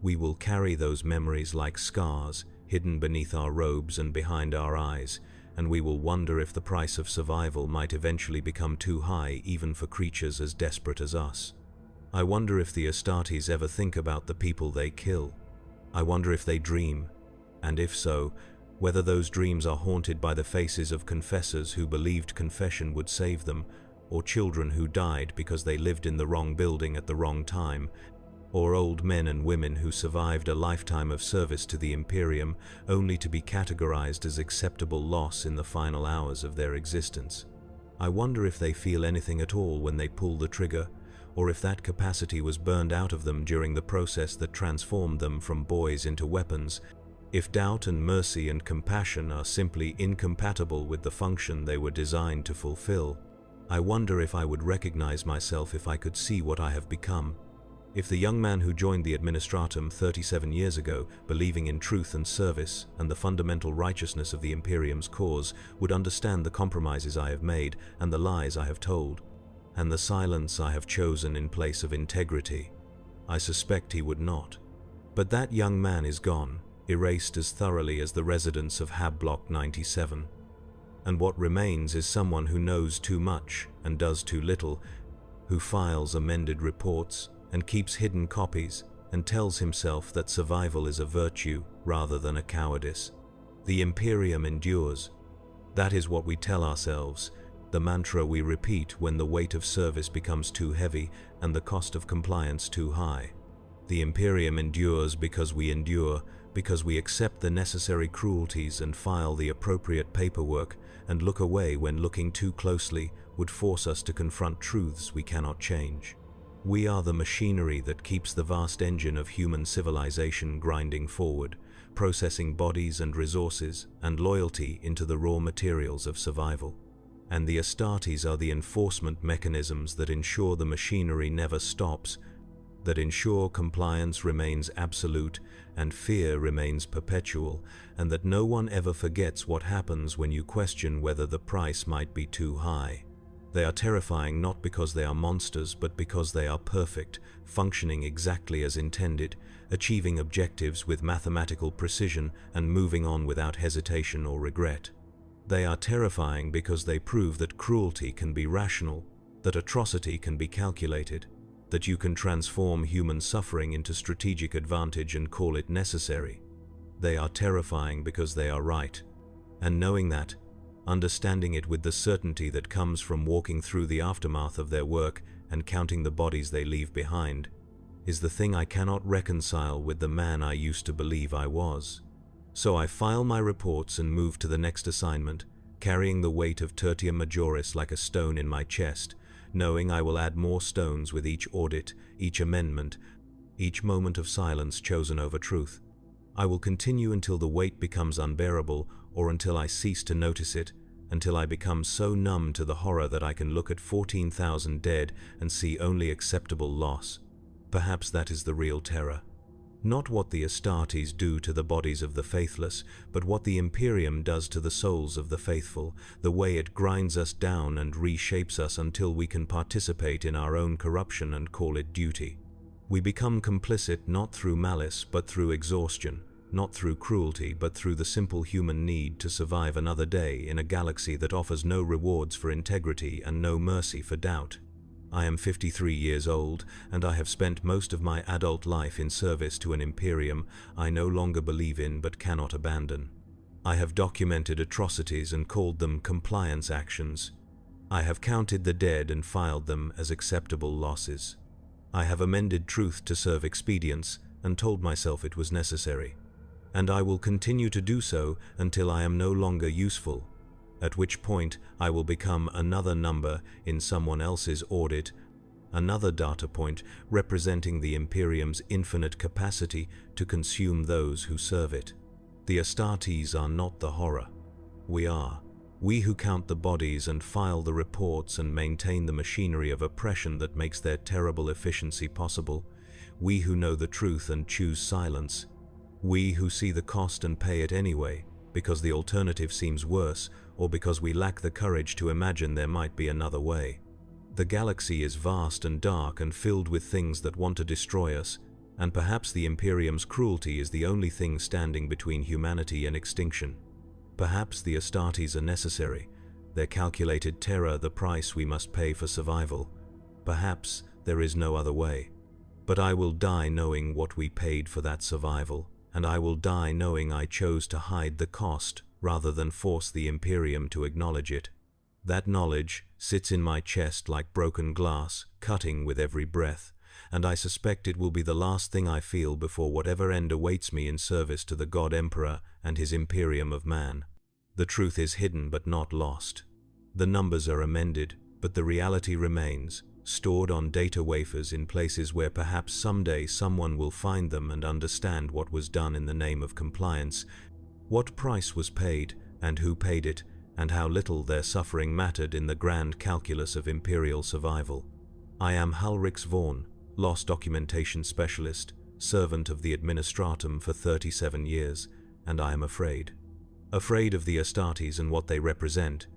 Speaker 1: We will carry those memories like scars, hidden beneath our robes and behind our eyes, and we will wonder if the price of survival might eventually become too high even for creatures as desperate as us. I wonder if the Astartes ever think about the people they kill. I wonder if they dream, and if so, whether those dreams are haunted by the faces of confessors who believed confession would save them, or children who died because they lived in the wrong building at the wrong time, or old men and women who survived a lifetime of service to the Imperium only to be categorized as acceptable loss in the final hours of their existence. I wonder if they feel anything at all when they pull the trigger, or if that capacity was burned out of them during the process that transformed them from boys into weapons, if doubt and mercy and compassion are simply incompatible with the function they were designed to fulfill. I wonder if I would recognize myself if I could see what I have become. If the young man who joined the Administratum 37 years ago, believing in truth and service and the fundamental righteousness of the Imperium's cause, would understand the compromises I have made and the lies I have told, and the silence I have chosen in place of integrity, I suspect he would not. But that young man is gone, erased as thoroughly as the residents of Hab Block 97. And what remains is someone who knows too much and does too little, who files amended reports and keeps hidden copies and tells himself that survival is a virtue rather than a cowardice. The Imperium endures. That is what we tell ourselves, the mantra we repeat when the weight of service becomes too heavy and the cost of compliance too high. The Imperium endures because we endure, because we accept the necessary cruelties and file the appropriate paperwork and look away when looking too closely would force us to confront truths we cannot change. We are the machinery that keeps the vast engine of human civilization grinding forward, processing bodies and resources and loyalty into the raw materials of survival. And the Astartes are the enforcement mechanisms that ensure the machinery never stops, that ensure compliance remains absolute and fear remains perpetual, and that no one ever forgets what happens when you question whether the price might be too high. They are terrifying not because they are monsters, but because they are perfect, functioning exactly as intended, achieving objectives with mathematical precision and moving on without hesitation or regret. They are terrifying because they prove that cruelty can be rational, that atrocity can be calculated, that you can transform human suffering into strategic advantage and call it necessary. They are terrifying because they are right. And knowing that, understanding it with the certainty that comes from walking through the aftermath of their work and counting the bodies they leave behind, is the thing I cannot reconcile with the man I used to believe I was. So I file my reports and move to the next assignment, carrying the weight of Tertium Majoris like a stone in my chest, knowing I will add more stones with each audit, each amendment, each moment of silence chosen over truth. I will continue until the weight becomes unbearable, or until I cease to notice it, until I become so numb to the horror that I can look at 14,000 dead and see only acceptable loss. Perhaps that is the real terror. Not what the Astartes do to the bodies of the faithless, but what the Imperium does to the souls of the faithful, the way it grinds us down and reshapes us until we can participate in our own corruption and call it duty. We become complicit not through malice but through exhaustion, not through cruelty but through the simple human need to survive another day in a galaxy that offers no rewards for integrity and no mercy for doubt. I am 53 years old, and I have spent most of my adult life in service to an Imperium I no longer believe in but cannot abandon. I have documented atrocities and called them compliance actions. I have counted the dead and filed them as acceptable losses. I have amended truth to serve expedience and told myself it was necessary. And I will continue to do so until I am no longer useful, at which point I will become another number in someone else's audit, another data point representing the Imperium's infinite capacity to consume those who serve it. The Astartes are not the horror. We are. We who count the bodies and file the reports and maintain the machinery of oppression that makes their terrible efficiency possible. We who know the truth and choose silence. We who see the cost and pay it anyway, because the alternative seems worse, or because we lack the courage to imagine there might be another way. The galaxy is vast and dark and filled with things that want to destroy us, And perhaps the Imperium's cruelty is the only thing standing between humanity and extinction. Perhaps the Astartes are necessary, their calculated terror the price we must pay for survival. Perhaps there is no other way. But I will die knowing what we paid for that survival, and I will die knowing I chose to hide the cost rather than force the Imperium to acknowledge it. That knowledge sits in my chest like broken glass, cutting with every breath, and I suspect it will be the last thing I feel before whatever end awaits me in service to the God Emperor and his Imperium of man. The truth is hidden but not lost. The numbers are amended, but the reality remains, stored on data wafers in places where perhaps someday someone will find them and understand what was done in the name of compliance, what price was paid, and who paid it, and how little their suffering mattered in the grand calculus of imperial survival. I am Halrix Vaughn, lost documentation specialist, servant of the Administratum for 37 years, and I am afraid. Afraid of the Astartes and what they represent.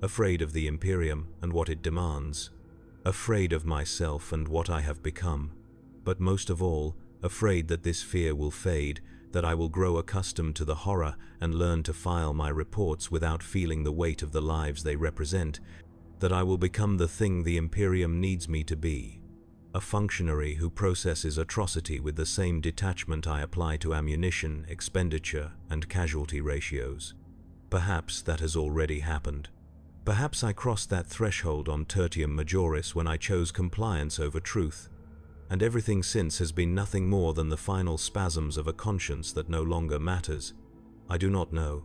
Speaker 1: Afraid of the Imperium and what it demands. Afraid of myself and what I have become. But most of all, afraid that this fear will fade, that I will grow accustomed to the horror and learn to file my reports without feeling the weight of the lives they represent, that I will become the thing the Imperium needs me to be. A functionary who processes atrocity with the same detachment I apply to ammunition, expenditure, and casualty ratios. Perhaps that has already happened. Perhaps I crossed that threshold on Tertium Majoris when I chose compliance over truth, and everything since has been nothing more than the final spasms of a conscience that no longer matters. I do not know.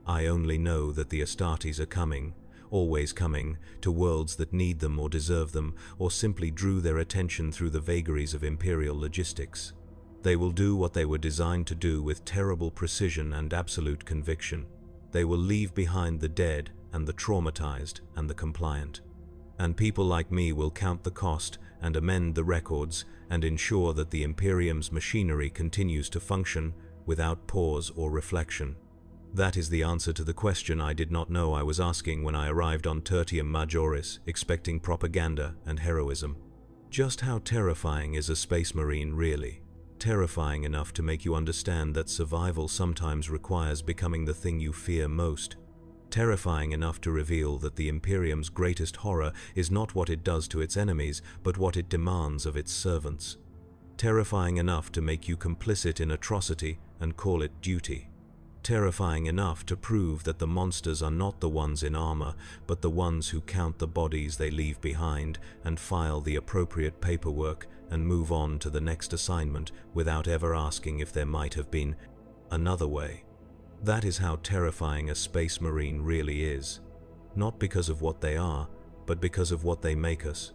Speaker 1: I only know that the Astartes are coming, always coming, to worlds that need them or deserve them, or simply drew their attention through the vagaries of imperial logistics. They will do what they were designed to do with terrible precision and absolute conviction. They will leave behind the dead and the traumatized and the compliant. And people like me will count the cost and amend the records and ensure that the Imperium's machinery continues to function without pause or reflection. That is the answer to the question I did not know I was asking when I arrived on Tertium Majoris, expecting propaganda and heroism. Just how terrifying is a space marine really? Terrifying enough to make you understand that survival sometimes requires becoming the thing you fear most. Terrifying enough to reveal that the Imperium's greatest horror is not what it does to its enemies, but what it demands of its servants. Terrifying enough to make you complicit in atrocity and call it duty. Terrifying enough to prove that the monsters are not the ones in armor, but the ones who count the bodies they leave behind and file the appropriate paperwork and move on to the next assignment without ever asking if there might have been another way. That is how terrifying a space marine really is. Not because of what they are, but because of what they make us.